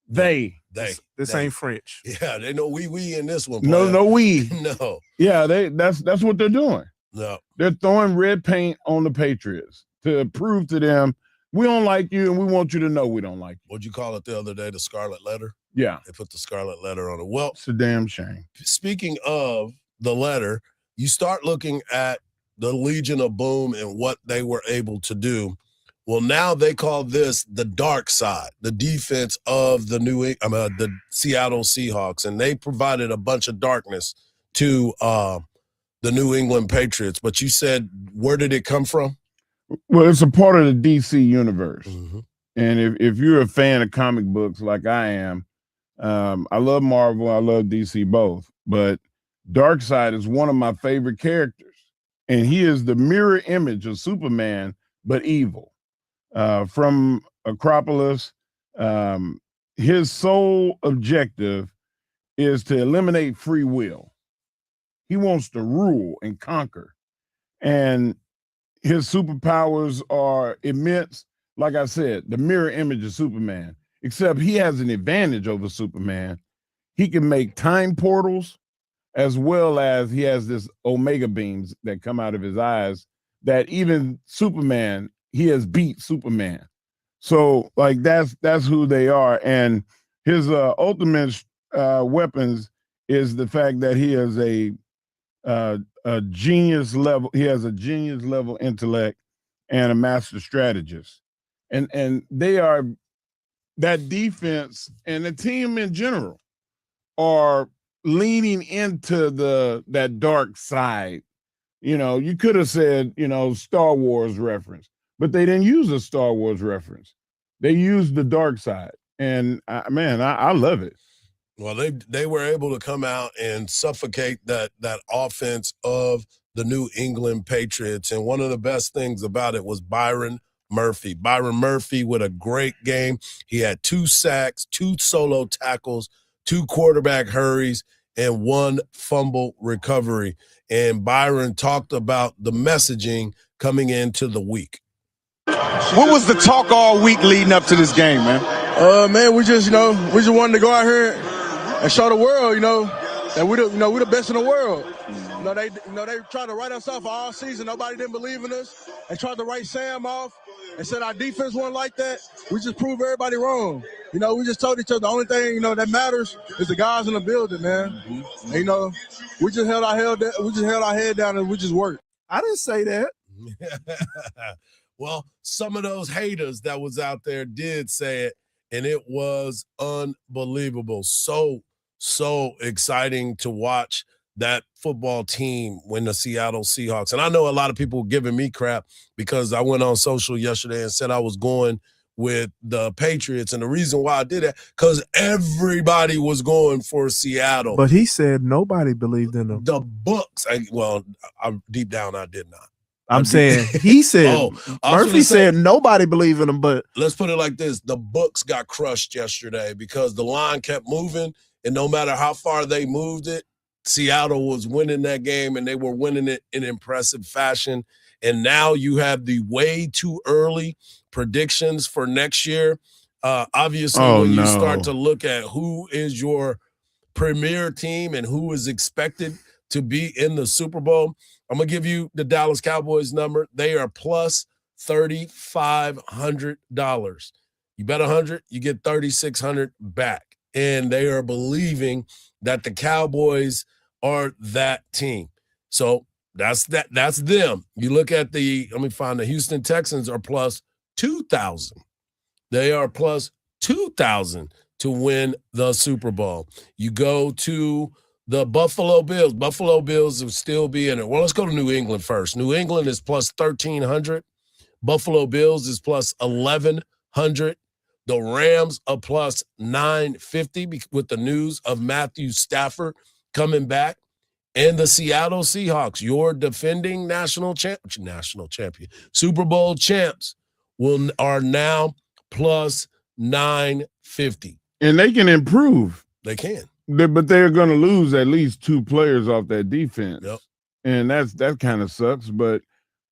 They. This ain't French. Yeah, they know we in this one. No, we. No. Yeah, that's what they're doing. No. They're throwing red paint on the Patriots to prove to them we don't like you and we want you to know we don't like you. What'd you call it the other day? The Scarlet Letter? Yeah. They put the Scarlet Letter on it. Well, it's a damn shame. Speaking of the letter, you start looking at the Legion of Boom and what they were able to do. Well, now they call this the dark side, the defense of the the Seattle Seahawks, and they provided a bunch of darkness to the New England Patriots. But you said, where did it come from? Well, it's a part of the DC universe. Mm-hmm. And if you're a fan of comic books like I am, I love Marvel, I love DC both, but Darkseid is one of my favorite characters. And he is the mirror image of Superman, but evil. From Acropolis, his sole objective is to eliminate free will. He wants to rule and conquer. And his superpowers are immense. Like I said, the mirror image of Superman, except he has an advantage over Superman. He can make time portals, as well as he has this omega beams that come out of his eyes that even Superman, he has beat Superman. So like that's who they are. And his ultimate weapons is the fact that he is a genius level. He has a genius level intellect and a master strategist. And they are, that defense and the team in general are leaning into that dark side You could have said, Star Wars reference, but they didn't use a Star Wars reference. They used the dark side. And I love it. Well, they were able to come out and suffocate that offense of the New England Patriots. And one of the best things about it was Byron Murphy. Byron Murphy with a great game. He had 2 sacks, 2 solo tackles, 2 quarterback hurries, and 1 fumble recovery. And Byron talked about the messaging coming into the week. What was the talk all week leading up to this game, man? Man, we just wanted to go out here and show the world, that we're the best in the world. They tried to write us off all season. Nobody didn't believe in us. They tried to write Sam off and said our defense wasn't like that. We just proved everybody wrong. We just told each other the only thing that matters is the guys in the building, man. Mm-hmm. And, we just held our head down and we just worked. I didn't say that. Well, some of those haters that was out there did say it, and it was unbelievable. So exciting to watch that football team win the Seattle Seahawks. And I know a lot of people giving me crap because I went on social yesterday and said I was going with the Patriots. And the reason why I did that, because everybody was going for Seattle. But he said nobody believed in them. The books, deep down, I did not. I'm saying he said, Murphy said nobody believed in him, but let's put it like this. The books got crushed yesterday because the line kept moving, and no matter how far they moved it, Seattle was winning that game, and they were winning it in impressive fashion. And now you have the way too early predictions for next year. Obviously, you start to look at who is your premier team and who is expected to be in the Super Bowl, I'm going to give you the Dallas Cowboys number. They are plus $3,500. You bet 100, you get 3,600 back. And they are believing that the Cowboys are that team. So that's them. You look at the Houston Texans are plus 2,000. They are plus 2,000 to win the Super Bowl. You go to the Buffalo Bills. Buffalo Bills will still be in it. Well, let's go to New England first. New England is plus 1,300. Buffalo Bills is plus 1,100. The Rams are plus 950 with the news of Matthew Stafford coming back. And the Seattle Seahawks, your defending national champion, Super Bowl champs, are now plus 950. And they can improve. They can. But they're going to lose at least 2 players off that defense. Yep. And that kind of sucks, but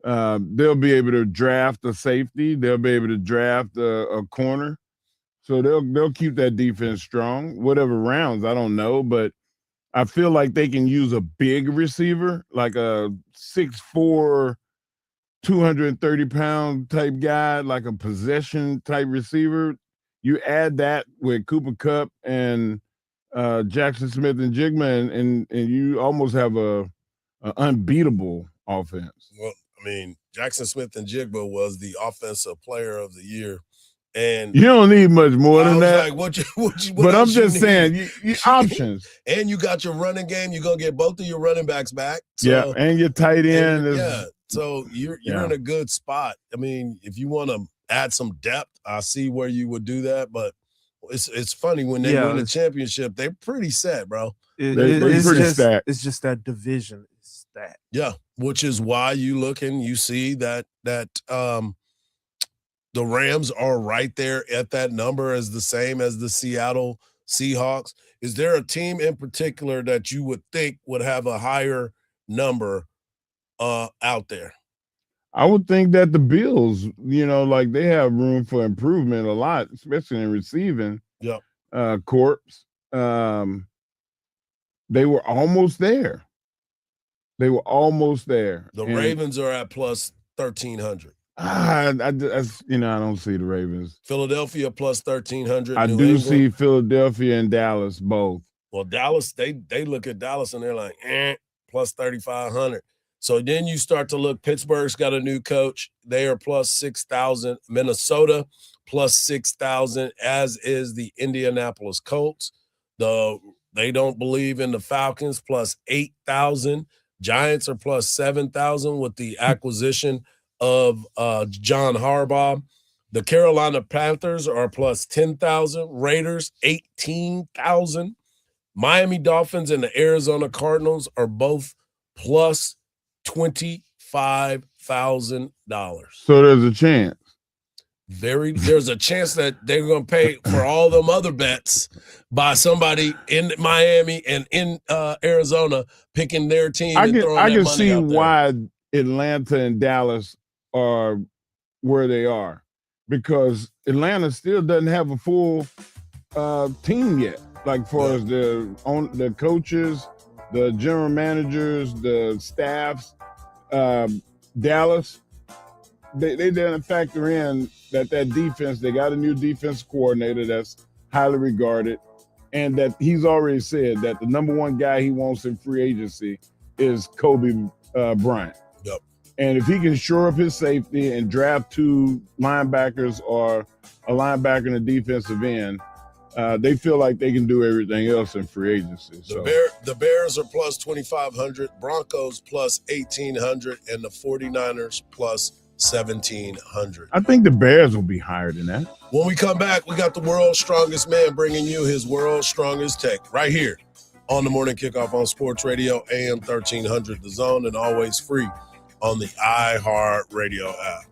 they'll be able to draft a safety. They'll be able to draft a corner. So they'll keep that defense strong. Whatever rounds, I don't know, but I feel like they can use a big receiver, like a 6'4", 230-pound type guy, like a possession type receiver. You add that with Cooper Kupp and Jackson Smith and Jigma, and you almost have a unbeatable offense. Well, Jackson Smith and Jigba was the offensive player of the year. And you don't need much more than that. What but I'm just saying, you options. And you got your running game. You're going to get both of your running backs back. So, yeah, and your tight end. So you're in a good spot. If you want to add some depth, I see where you would do that. But it's funny when they win the championship, they're pretty set, bro. It's just that division is that. Yeah, which is why you look and you see that the Rams are right there at that number as the same as the Seattle Seahawks. Is there a team in particular that you would think would have a higher number out there? I would think that the Bills, they have room for improvement a lot, especially in receiving. Yep. Corps. They were almost there. The Ravens are at plus 1,300. I don't see the Ravens. Philadelphia plus 1,300. I do see Philadelphia and Dallas both. Well, Dallas, they look at Dallas and they're like, plus 3,500. So then you start to look. Pittsburgh's got a new coach. They are plus 6,000. Minnesota plus 6,000, as is the Indianapolis Colts. They don't believe in the Falcons, plus 8,000. Giants are plus 7,000 with the acquisition of John Hardball. The Carolina Panthers are plus 10,000. Raiders, 18,000. Miami Dolphins and the Arizona Cardinals are both plus $25,000. So there's a chance. There's a chance that they're going to pay for all them other bets by somebody in Miami and in Arizona picking their team. I and throwing that can money see out there. why Atlanta and Dallas are where they are, because Atlanta still doesn't have a full team yet. Like far as the coaches, the general managers, the staffs. Dallas, they didn't factor in that defense. They got a new defense coordinator that's highly regarded, and that he's already said that the number one guy he wants in free agency is Kobe Bryant. Yep. And if he can shore up his safety and draft 2 linebackers or a linebacker and a defensive end, they feel like they can do everything else in free agency. So. The Bears are plus 2,500, Broncos plus 1,800, and the 49ers plus 1,700. I think the Bears will be higher than that. When we come back, we got the world's strongest man bringing you his world's strongest take right here on the Morning Kickoff on Sports Radio, AM 1300 The Zone, and always free on the iHeart Radio app.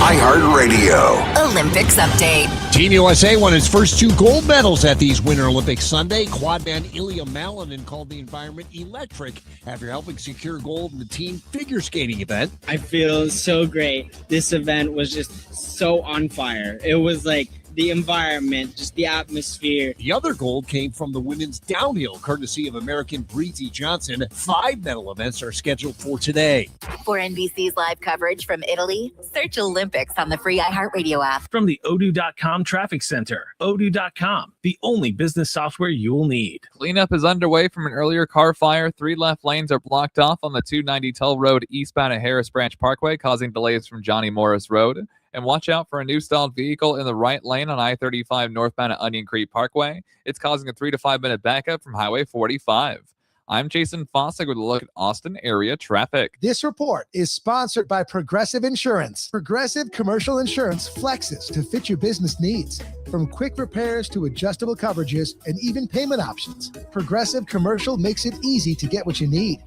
iHeartRadio. Olympics update. Team USA won its first 2 gold medals at these Winter Olympics Sunday. Quadman Ilya Malinin called the environment electric after helping secure gold in the team figure skating event. I feel so great. This event was just so on fire. It was like the environment, just the atmosphere. The other gold came from the women's downhill, courtesy of American Breezy Johnson. 5 medal events are scheduled for today. For NBC's live coverage from Italy, search Olympics on the free iHeartRadio app. From the Odoo.com Traffic Center, Odoo.com, the only business software you will need. Cleanup is underway from an earlier car fire. 3 left lanes are blocked off on the 290 Tull Road eastbound at Harris Branch Parkway, causing delays from Johnny Morris Road. And watch out for a new stalled vehicle in the right lane on I-35 northbound at Onion Creek Parkway. It's causing a 3 to 5 minute backup from Highway 45. I'm Jason Fossig with a look at Austin area traffic. This report is sponsored by Progressive Insurance. Progressive Commercial Insurance flexes to fit your business needs. From quick repairs to adjustable coverages and even payment options, Progressive Commercial makes it easy to get what you need.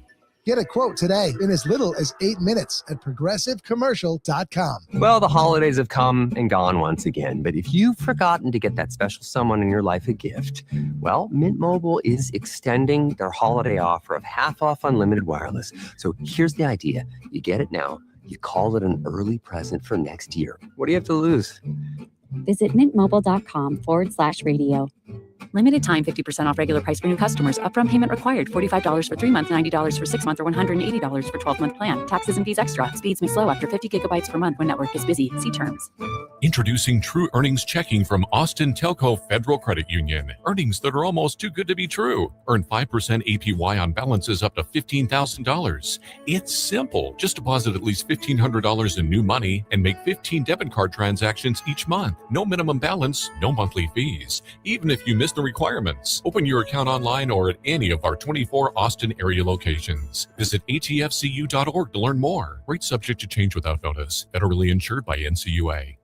Get a quote today in as little as 8 minutes at progressivecommercial.com. Well, the holidays have come and gone once again, but if you've forgotten to get that special someone in your life a gift, well, Mint Mobile is extending their holiday offer of half off unlimited wireless. So here's the idea. You get it now. You call it an early present for next year. What do you have to lose? Visit mintmobile.com/radio. Limited time 50% off regular price for new customers. Upfront payment required. $45 for 3 months, $90 for 6 months, or $180 for 12-month plan. Taxes and fees extra. Speeds may slow after 50 gigabytes per month when network is busy. See terms. Introducing True Earnings Checking from Austin Telco Federal Credit Union. Earnings that are almost too good to be true. Earn 5% APY on balances up to $15,000. It's simple. Just deposit at least $1,500 in new money and make 15 debit card transactions each month. No minimum balance, no monthly fees. Even if you miss the requirements. Open your account online or at any of our 24 Austin area locations. Visit atfcu.org to learn more. Rates subject to change without notice. Federally insured by NCUA.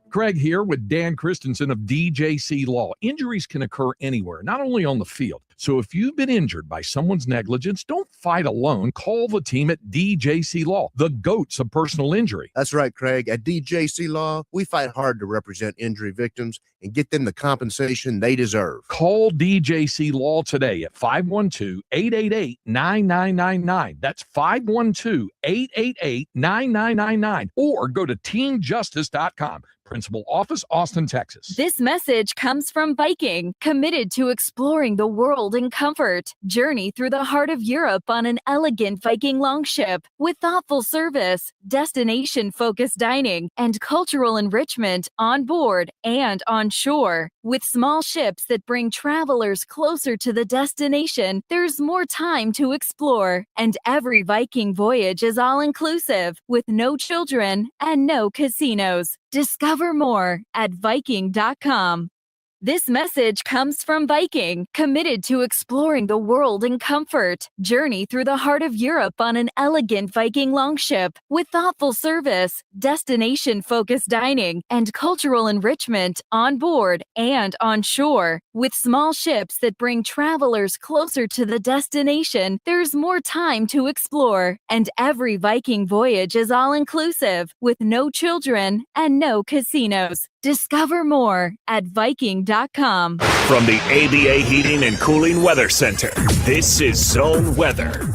Craig here with Dan Christensen of DJC Law. Injuries can occur anywhere, not only on the field. So if you've been injured by someone's negligence, don't fight alone. Call the team at DJC Law, the GOATs of personal injury. That's right, Craig. At DJC Law, we fight hard to represent injury victims and get them the compensation they deserve. Call DJC Law today at 512-888-9999. That's 512-888-9999. Or go to teamjustice.com. Principal Office, Austin, Texas. This message comes from Viking, committed to exploring the world in comfort. Journey through the heart of Europe on an elegant Viking longship with thoughtful service, destination-focused dining, and cultural enrichment on board and on shore. With small ships that bring travelers closer to the destination, there's more time to explore. And every Viking voyage is all-inclusive, with no children and no casinos. Discover more at Viking.com. This message comes from Viking, committed to exploring the world in comfort. Journey through the heart of Europe on an elegant Viking longship with thoughtful service, destination-focused dining, and cultural enrichment on board and on shore. With small ships that bring travelers closer to the destination, there's more time to explore. And every Viking voyage is all-inclusive, with no children and no casinos. Discover more at Viking.com. From the ABA Heating and Cooling Weather Center, this is Zone Weather.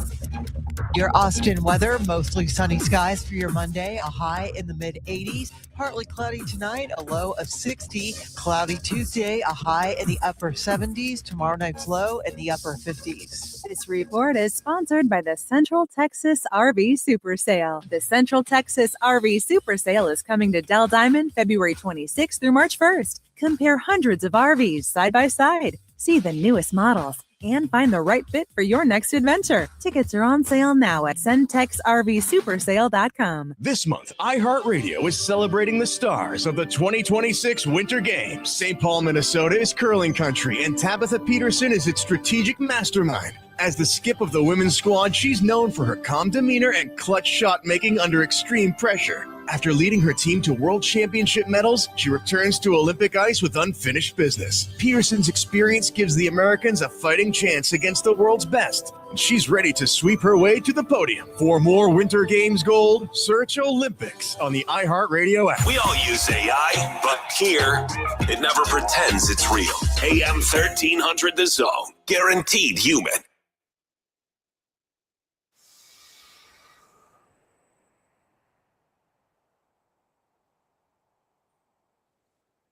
Your Austin weather, mostly sunny skies for your Monday, a high in the mid-80s, partly cloudy tonight, a low of 60, cloudy Tuesday, a high in the upper 70s, tomorrow night's low in the upper 50s. This report is sponsored by the Central Texas RV Super Sale. The Central Texas RV Super Sale is coming to Dell Diamond February 26th through March 1st. Compare hundreds of RVs side by side. See the newest models and find the right fit for your next adventure. Tickets are on sale now at centexrvsupersale.com. This month, iHeartRadio is celebrating the stars of the 2026 Winter Games. St. Paul, Minnesota is curling country, and Tabitha Peterson is its strategic mastermind. As the skip of the women's squad, she's known for her calm demeanor and clutch shot making under extreme pressure. After leading her team to world championship medals, she returns to Olympic ice with unfinished business. Peterson's experience gives the Americans a fighting chance against the world's best, and she's ready to sweep her way to the podium. For more Winter Games gold, search Olympics on the iHeartRadio app. We all use AI, but here, it never pretends it's real. AM 1300 The Zone. Guaranteed human.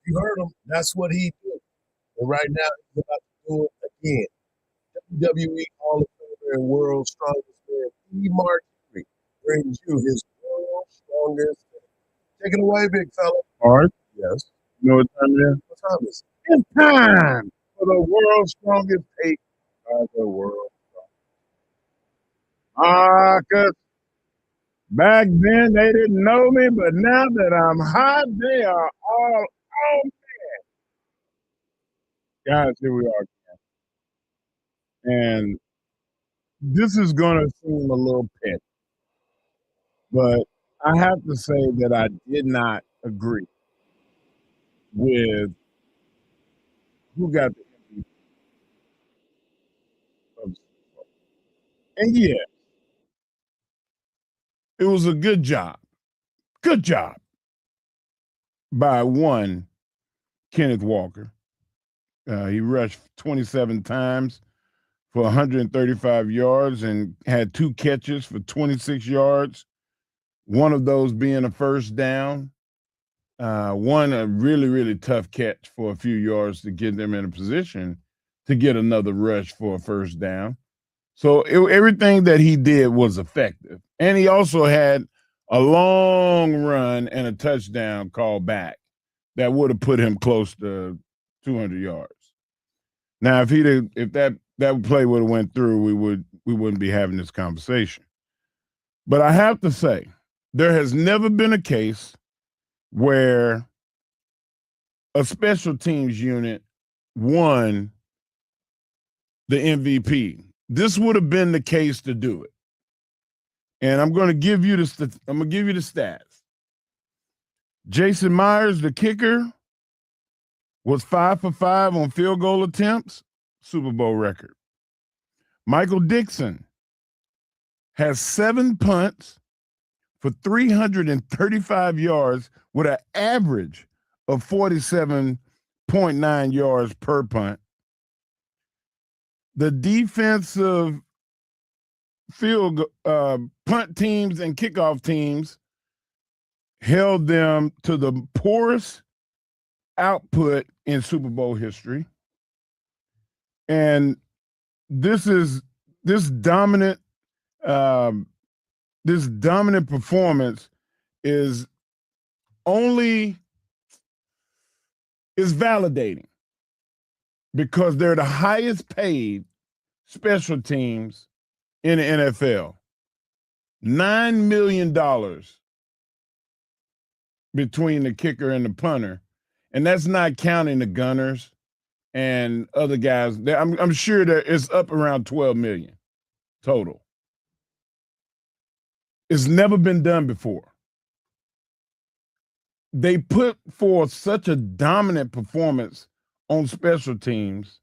You heard him. That's what he did. And right now, he's about to do it again. WWE Hall of Famer and World's Strongest Man, E. Mark Henry, brings you his World's Strongest Man. Take it away, big fella. All right. Yes. You know what time it is? What time is it? It's time for the World's Strongest Take by the World's Strongest. Cause back then they didn't know me, but now that I'm hot, they are all on me. Guys, here we are. And this is going to seem a little petty, but I have to say that I did not agree with who got the MVP. And yeah, it was a good job. Good job by one, Kenneth Walker. He rushed 27 times for 135 yards and had 2 catches for 26 yards, one of those being a first down. One, a really, really tough catch for a few yards to get them in a position to get another rush for a first down. So everything that he did was effective. And he also had a long run and a touchdown called back that would have put him close to 200 yards. Now, if that play would have went through, we wouldn't be having this conversation. But I have to say, there has never been a case where a special teams unit won the MVP. This would have been the case to do it. And I'm going to give you the stats. Jason Myers, the kicker, was 5 for 5 on field goal attempts, Super Bowl record. Michael Dixon has 7 punts for 335 yards with an average of 47.9 yards per punt. The defensive punt teams and kickoff teams held them to the poorest output in Super Bowl history. And this dominant performance is validating because they're the highest paid special teams in the NFL. $9 million between the kicker and the punter, and that's not counting the gunners and other guys. I'm sure that it's up around 12 million total. It's never been done before. They put forth such a dominant performance on special teams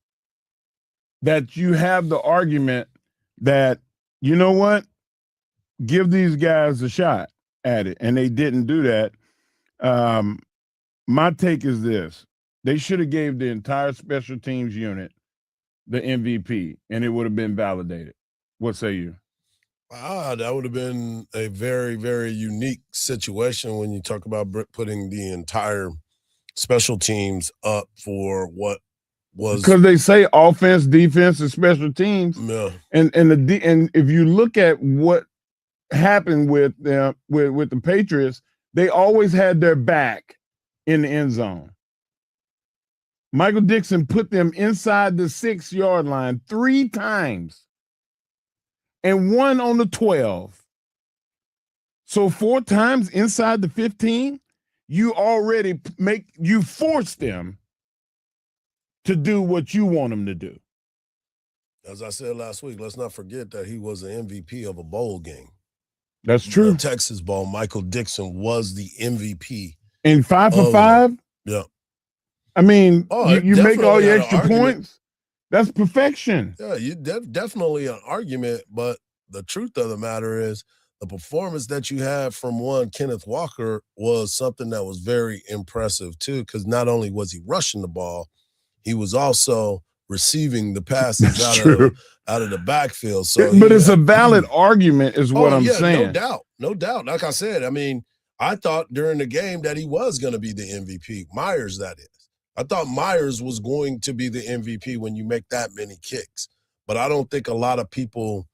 that you have the argument that, you know what, give these guys a shot at it, and they didn't do that. My take is this: they should have gave the entire special teams unit the MVP, and it would have been validated. What say you? That would have been a very, very unique situation when you talk about putting the entire special teams up for what was, because they say offense, defense, and special teams. Yeah. And if you look at what happened with them with the Patriots, they always had their back in the end zone. Michael Dixon put them inside the 6-yard line 3 times and 1 on the 12. So 4 times inside the 15, you already force them to do what you want them to do. As I said last week, let's not forget that he was the MVP of a bowl game. That's true. The Texas Bowl, Michael Dixon was the MVP. In 5 for 5? Yeah. I mean, you make all your extra points. That's perfection. Yeah, you definitely an argument, but the truth of the matter is the performance that you had from one Kenneth Walker was something that was very impressive too, because not only was he rushing the ball, he was also receiving the passes out of the backfield. So, but it's a valid argument, is what I'm saying. No doubt. Like I said, I mean, I thought during the game that he was going to be the MVP. Myers, that is. I thought Myers was going to be the MVP when you make that many kicks. But I don't think a lot of people.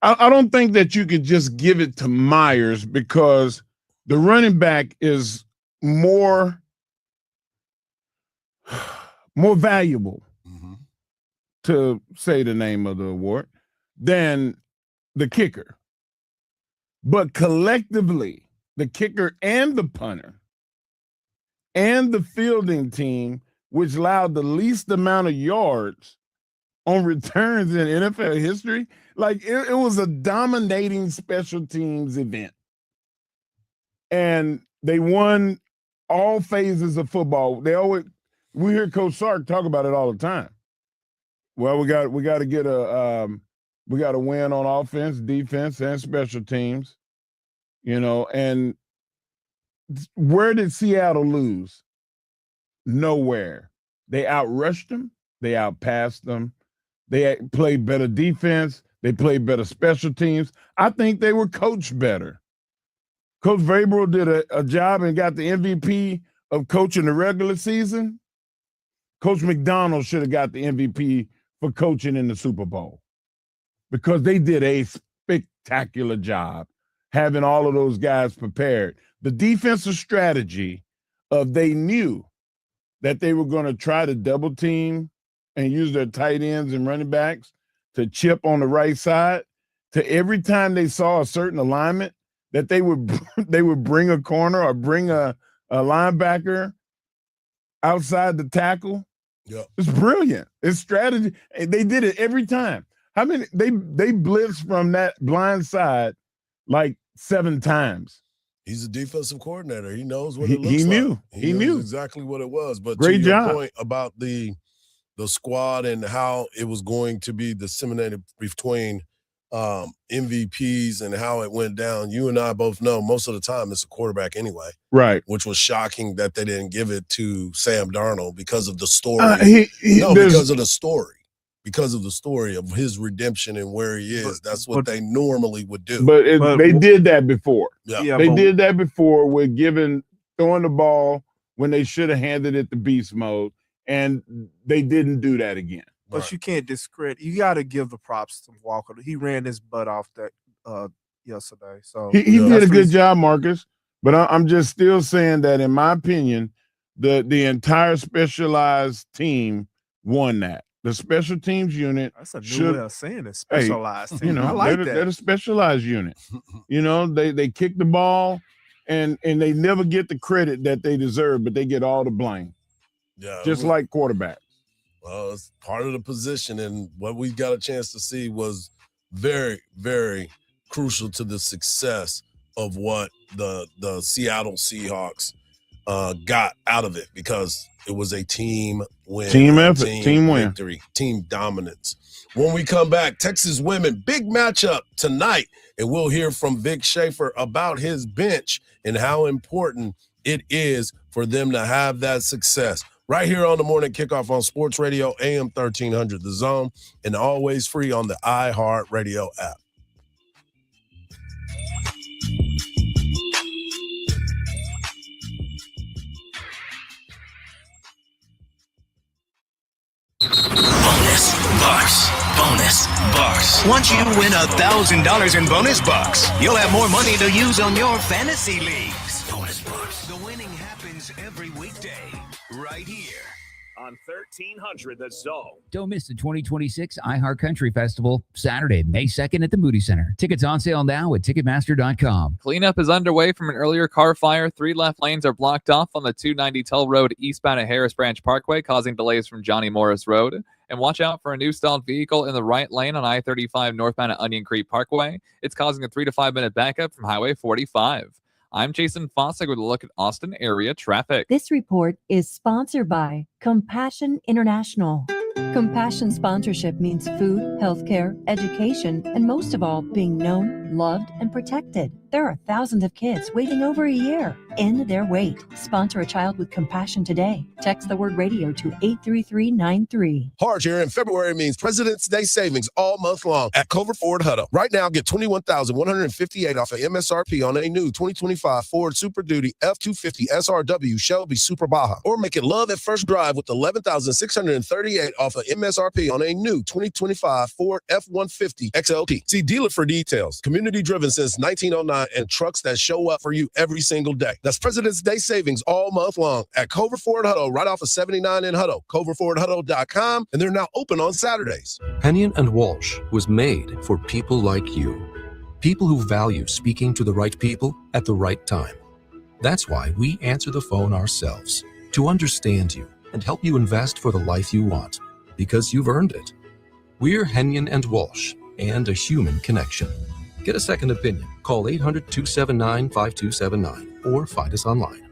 I don't think that you could just give it to Myers, because the running back is more valuable, to say the name of the award, than the kicker. But collectively, the kicker and the punter and the fielding team, which allowed the least amount of yards on returns in NFL history, like it was a dominating special teams event. And they won all phases of football. We hear Coach Sark talk about it all the time. Well, we got to get we got to win on offense, defense, and special teams, and where did Seattle lose? Nowhere. They outrushed them. They outpassed them. They played better defense. They played better special teams. I think they were coached better. Coach Vrabel did a job and got the MVP of coaching the regular season. Coach McDonald should have got the MVP for coaching in the Super Bowl, because they did a spectacular job having all of those guys prepared. The defensive strategy of they knew that they were going to try to double team and use their tight ends and running backs to chip on the right side, to every time they saw a certain alignment that they would bring a corner or bring a linebacker outside the tackle. Yeah. It's brilliant. It's strategy. And they did it every time. How many they blitzed from that blind side like 7 times. He's a defensive coordinator. He knows what it looks he knew. like. He knew exactly what it was. But great to your job. point about the squad and how it was going to be disseminated between MVPs and how it went down, you and I both know most of the time it's a quarterback anyway. Right. Which was shocking that they didn't give it to Sam Darnold because of the story. Because of the story of his redemption and where he is. That's what they normally would do. But they did that before. Yeah. They did that before with throwing the ball when they should have handed it to beast mode, and they didn't do that again. But you can't discredit. You got to give the props to Walker. He ran his butt off that yesterday. So he did a good job, Marcus. But I'm just still saying that, in my opinion, the entire specialized team won that. The special teams unit. That's a new way of saying it. Specialized team. I like that. They're a specialized unit. They kick the ball and they never get the credit that they deserve, but they get all the blame. Yeah, just like quarterback. Well, it's part of the position, and what we got a chance to see was very, very crucial to the success of what the Seattle Seahawks got out of it, because it was a team win, Team effort, team win, victory, team dominance. When we come back, Texas women, big matchup tonight, and we'll hear from Vic Schaefer about his bench and how important it is for them to have that success. Right here on the Morning Kickoff on Sports Radio, AM 1300, The Zone, and always free on the iHeartRadio app. Bonus bucks. Once you win $1,000 in bonus bucks, you'll have more money to use on your fantasy leagues. Bonus bucks. The winning happens every weekday, right here on 1300 The Zone. Don't miss the 2026 iHeart Country Festival, Saturday, May 2nd at the Moody Center. Tickets on sale now at Ticketmaster.com. Cleanup is underway from an earlier car fire. 3 left lanes are blocked off on the 290 Tull Road eastbound at Harris Branch Parkway, causing delays from Johnny Morris Road. And watch out for a new stalled vehicle in the right lane on I-35 northbound at Onion Creek Parkway. It's causing a 3 to 5 minute backup from Highway 45. I'm Jason Fossig with a look at Austin area traffic. This report is sponsored by Compassion International. Compassion sponsorship means food, healthcare, education, and most of all, being known, loved, and protected. There are thousands of kids waiting over a year. End their wait. Sponsor a child with compassion today. Text the word radio to 83393. Hardge here, and February means President's Day savings all month long at Cover Ford Hutto. Right now, get $21,158 off of MSRP on a new 2025 Ford Super Duty F-250 SRW Shelby Super Baja. Or make it love at first drive with $11,638 off of MSRP on a new 2025 Ford F-150 XLT. See dealer for details. Community driven since 1909 and trucks that show up for you every single day. That's President's Day savings all month long at Cover Ford Hutto, right off of 79 in Hutto. CoverFordHutto.com, and they're now open on Saturdays. Hennion and Walsh was made for people like you. People who value speaking to the right people at the right time. That's why we answer the phone ourselves, to understand you and help you invest for the life you want, because you've earned it. We're Hennion and Walsh, and a human connection. Get a second opinion. Call 800-279-5279 or find us online.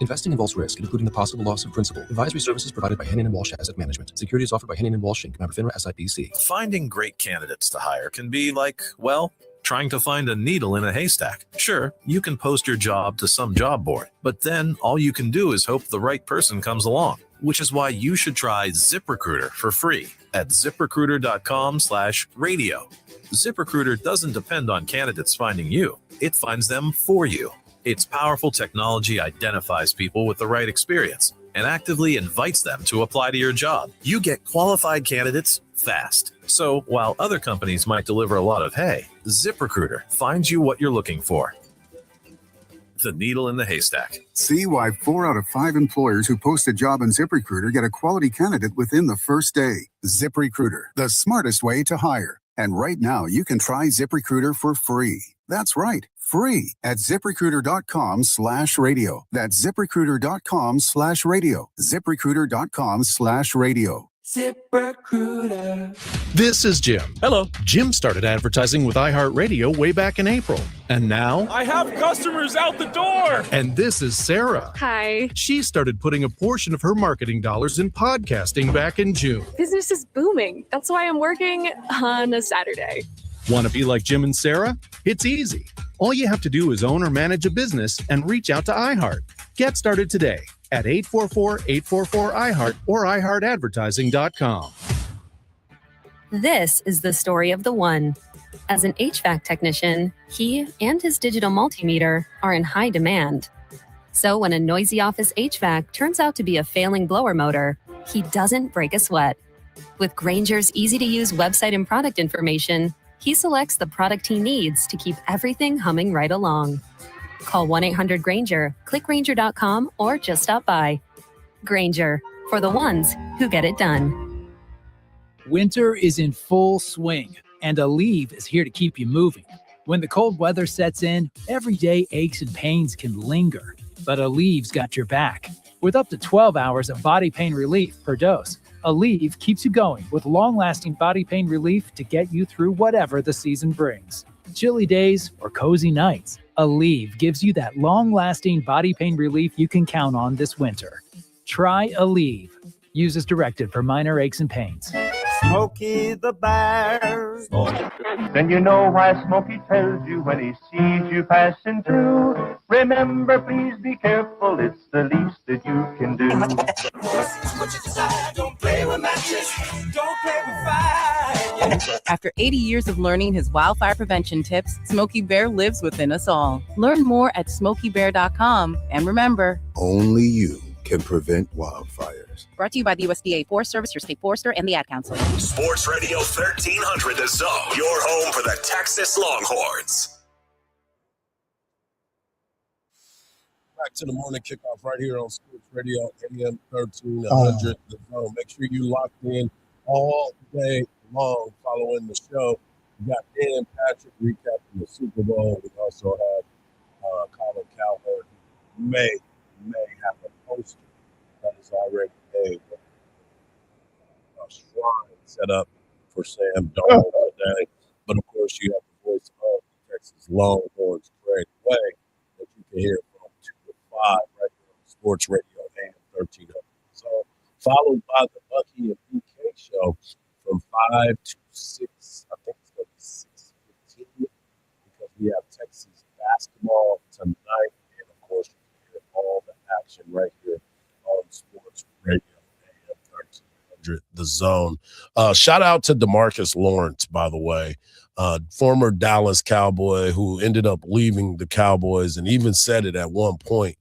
Investing involves risk, including the possible loss of principal. Advisory services provided by Hennion & Walsh Asset Management. Securities offered by Hennion & Walsh Inc. Member FINRA SIPC. Finding great candidates to hire can be like, well, trying to find a needle in a haystack. Sure, you can post your job to some job board, but then all you can do is hope the right person comes along, which is why you should try ZipRecruiter for free at ZipRecruiter.com/radio. ZipRecruiter doesn't depend on candidates finding you. It finds them for you. Its powerful technology identifies people with the right experience and actively invites them to apply to your job. You get qualified candidates fast. So while other companies might deliver a lot of hay, ZipRecruiter finds you what you're looking for. The needle in the haystack. See why 4 out of 5 employers who post a job on ZipRecruiter get a quality candidate within the first day. ZipRecruiter, the smartest way to hire. And right now, you can try ZipRecruiter for free. That's right, free at ZipRecruiter.com/radio. That's ZipRecruiter.com/radio. ZipRecruiter.com/radio. ZipRecruiter. This is Jim. Hello. Jim started advertising with iHeartRadio way back in April. And now I have customers out the door. And this is Sarah. Hi. She started putting a portion of her marketing dollars in podcasting back in June. Business is booming. That's why I'm working on a Saturday. Want to be like Jim and Sarah? It's easy. All you have to do is own or manage a business and reach out to iHeart. Get started today at 844-844-iHeart or iHeartAdvertising.com. This is the story of the one. As an HVAC technician, he and his digital multimeter are in high demand. So when a noisy office HVAC turns out to be a failing blower motor, he doesn't break a sweat. With Grainger's easy-to-use website and product information, he selects the product he needs to keep everything humming right along. Call 1-800-GRAINGER, click Grainger.com, or just stop by. Grainger, for the ones who get it done. Winter is in full swing, and Aleve is here to keep you moving. When the cold weather sets in, everyday aches and pains can linger, but Aleve got your back. With up to 12 hours of body pain relief per dose, Aleve keeps you going with long-lasting body pain relief to get you through whatever the season brings. Chilly days or cozy nights, Aleve gives you that long-lasting body pain relief you can count on this winter. Try Aleve. Use as directed for minor aches and pains. Smokey the Bear. Then you know why Smokey tells you when he sees you passing through. Remember, please be careful, it's the least that you can do. What you decide, don't play with matches, don't play with fire. After 80 years of learning his wildfire prevention tips, Smokey Bear lives within us all. Learn more at SmokeyBear.com. And remember, only you can prevent wildfires. Brought to you by the USDA Forest Service, your state forester, and the Ad Council. Sports Radio 1300 The Zone, your home for the Texas Longhorns. Back to the morning kickoff right here on Sports Radio AM 1300 The Zone. Make sure you locked in all day long following the show. We got Dan Patrick recapping the Super Bowl. We also have Colin Cowherd, who may have a poster that is already made. A shrine set up for Sam Darnold today. But of course, you have the voice of the Texas Longhorns, Greg Way, that you can hear from 2 to 5 right here on Sports Radio AM 1300. So, followed by the Bucky and BK show from 5 to 6. I think it's going to be 6:15 because we have Texas basketball tonight. And of course, you can hear all the action right here on Sports Radio AM 1300, The Zone. Shout out to DeMarcus Lawrence, by the way, former Dallas Cowboy who ended up leaving the Cowboys and even said it at one point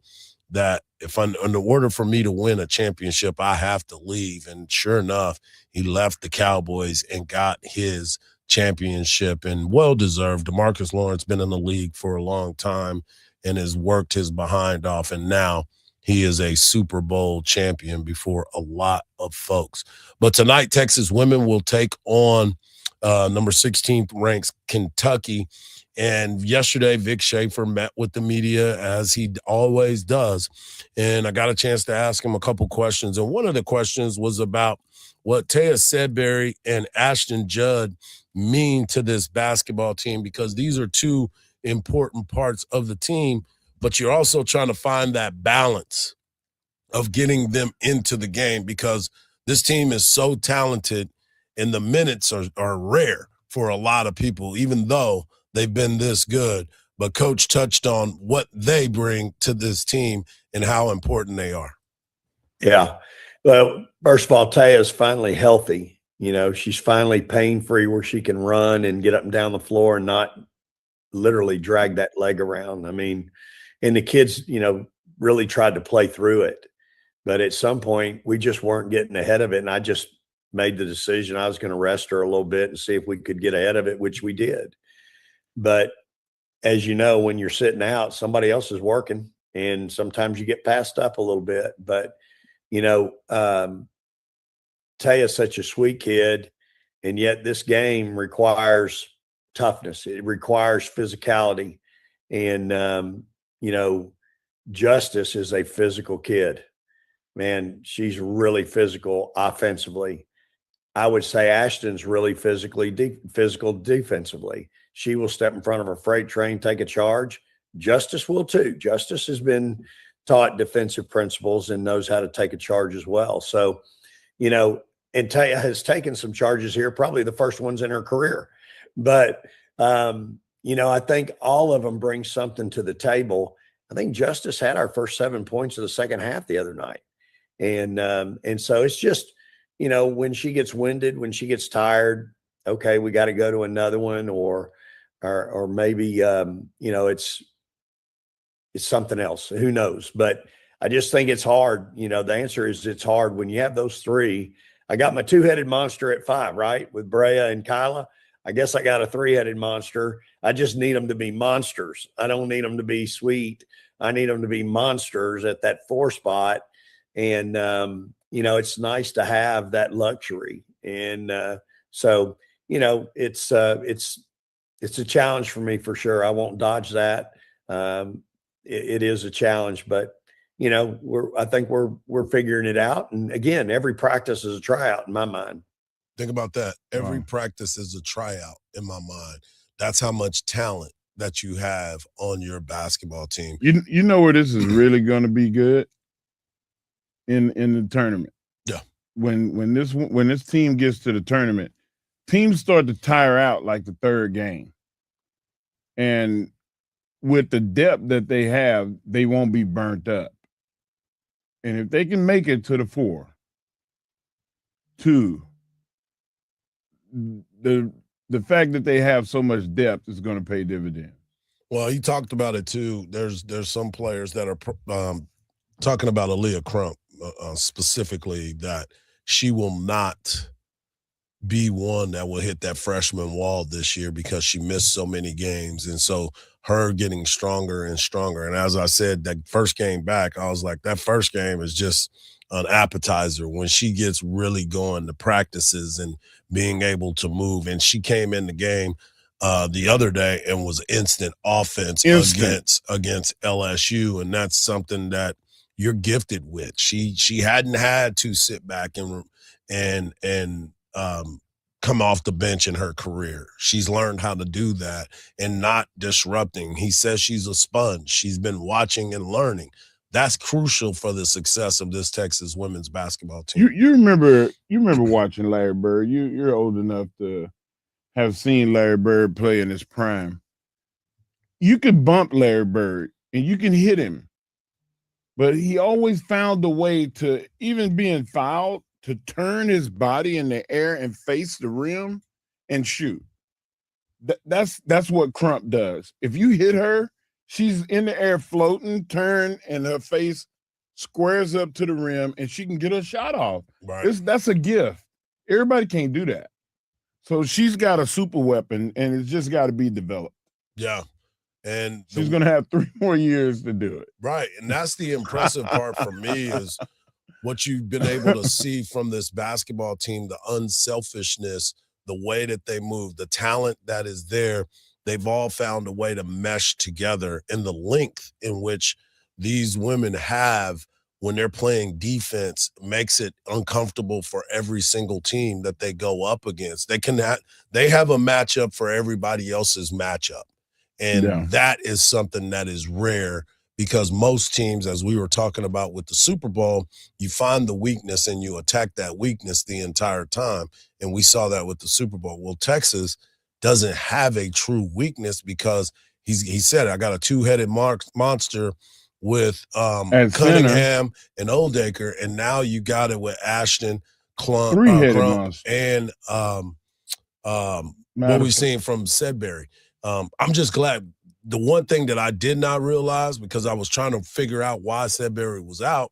that if in order for me to win a championship, I have to leave. And sure enough, he left the Cowboys and got his championship, and well-deserved. DeMarcus Lawrence been in the league for a long time and has worked his behind off, and now he is a Super Bowl champion before a lot of folks. But tonight, Texas women will take on number 16th ranked Kentucky. And yesterday, Vic Schaefer met with the media, as he always does. And I got a chance to ask him a couple questions. And one of the questions was about what Taya Sedbury and Ashton Judd mean to this basketball team, because these are two important parts of the team, but you're also trying to find that balance of getting them into the game, because this team is so talented and the minutes are rare for a lot of people, even though they've been this good. But Coach touched on what they bring to this team and how important they are. Yeah. Well, first of all, Taya's finally healthy. You know, she's finally pain-free where she can run and get up and down the floor and not literally drag that leg around. I mean, and the kids, you know, really tried to play through it. But at some point, we just weren't getting ahead of it. And I just made the decision I was going to rest her a little bit and see if we could get ahead of it, which we did. But as you know, when you're sitting out, somebody else is working, and sometimes you get passed up a little bit. But, you know, Taya's such a sweet kid, and yet this game requires toughness. It requires physicality. And, you know, Justice is a physical kid. Man, she's really physical offensively. I would say Ashton's really physical defensively. She will step in front of a freight train, take a charge. Justice will too. Justice has been taught defensive principles and knows how to take a charge as well. So, you know, and Taya has taken some charges here, probably the first ones in her career. But, you know, I think all of them bring something to the table. I think Justice had our first 7 points of the second half the other night. And so it's just, you know, when she gets winded, when she gets tired, okay, we got to go to another one, or maybe, you know, it's something else. Who knows? But I just think it's hard. You know, the answer is it's hard when you have those three. I got my two-headed monster at 5, right? With Brea and Kyla. I guess I got a 3-headed monster. I just need them to be monsters. I don't need them to be sweet. I need them to be monsters at that 4 spot. And, you know, it's nice to have that luxury. And so, you know, it's it's a challenge for me for sure. I won't dodge that. It is a challenge, but you know, I think we're figuring it out. And again, every practice is a tryout in my mind. Think about that. Every practice is a tryout in my mind. That's how much talent that you have on your basketball team. You know where this is really going to be good in the tournament. Yeah. When this team gets to the tournament, teams start to tire out like the third game. And with the depth that they have, they won't be burnt up. And if they can make it to the 4-2, the fact that they have so much depth is going to pay dividends. Well, he talked about it too. There's some players that are talking about Aaliyah Crump specifically, that she will not be one that will hit that freshman wall this year because she missed so many games. And so her getting stronger and stronger. And as I said, that first game back, I was like, that first game is just an appetizer. When she gets really going to practices and being able to move. And she came in the game the other day and was instant offense against LSU. And that's something that you're gifted with. She hadn't had to sit back and come off the bench in her career. She's learned how to do that and not disrupting. He says she's a sponge. She's been watching and learning. That's crucial for the success of this Texas women's basketball team. You remember watching Larry Bird. You're old enough to have seen Larry Bird play in his prime. You could bump Larry Bird and you can hit him, but he always found a way to, even being fouled, to turn his body in the air and face the rim and shoot. That's what Crump does. If you hit her, she's in the air floating, turn, and her face squares up to the rim, and she can get a shot off. Right. That's a gift. Everybody can't do that. So she's got a super weapon, and it's just got to be developed. Yeah. And she's going to have 3 more years to do it. Right. And that's the impressive part for me is what you've been able to see from this basketball team, the unselfishness, the way that they move, the talent that is there. They've all found a way to mesh together, and the length in which these women have when they're playing defense makes it uncomfortable for every single team that they go up against. They have a matchup for everybody else's matchup. And that is something that is rare, because most teams, as we were talking about with the Super Bowl, you find the weakness and you attack that weakness the entire time. And we saw that with the Super Bowl. Well, Texas doesn't have a true weakness because he said, I got a 2-headed monster with Cunningham and Oldacre, and now you got it with Ashton, Crump, and what we've seen from Sudbury. I'm just glad. The one thing that I did not realize, because I was trying to figure out why Sudbury was out,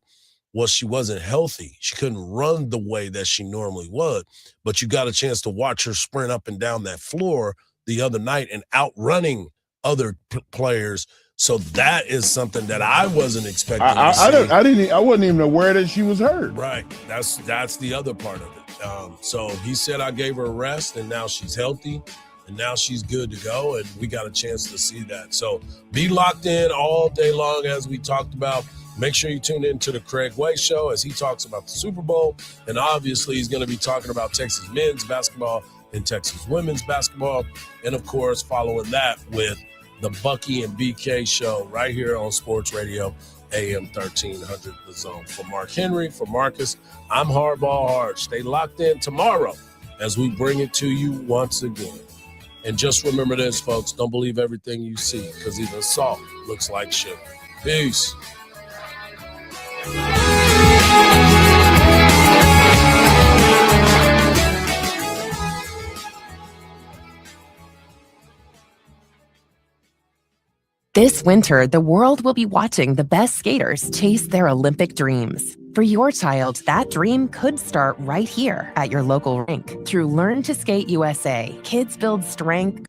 was she wasn't healthy. She couldn't run the way that she normally would. But you got a chance to watch her sprint up and down that floor the other night and outrunning other players. So that is something that I wasn't expecting to see. I wasn't even aware that she was hurt. Right. That's the other part of it. So he said I gave her a rest, and now she's healthy. And now she's good to go, and we got a chance to see that. So be locked in all day long, as we talked about. Make sure you tune in to the Craig Way Show as he talks about the Super Bowl. And obviously, he's going to be talking about Texas men's basketball and Texas women's basketball. And, of course, following that with the Bucky and BK Show right here on Sports Radio, AM 1300 The Zone. For Mark Henry, for Marcus, I'm Hardball Hardge. Stay locked in tomorrow as we bring it to you once again. And just remember this, folks, don't believe everything you see, because even salt looks like sugar. Peace. This winter, the world will be watching the best skaters chase their Olympic dreams. For your child, that dream could start right here at your local rink. Through Learn to Skate USA, kids build strength,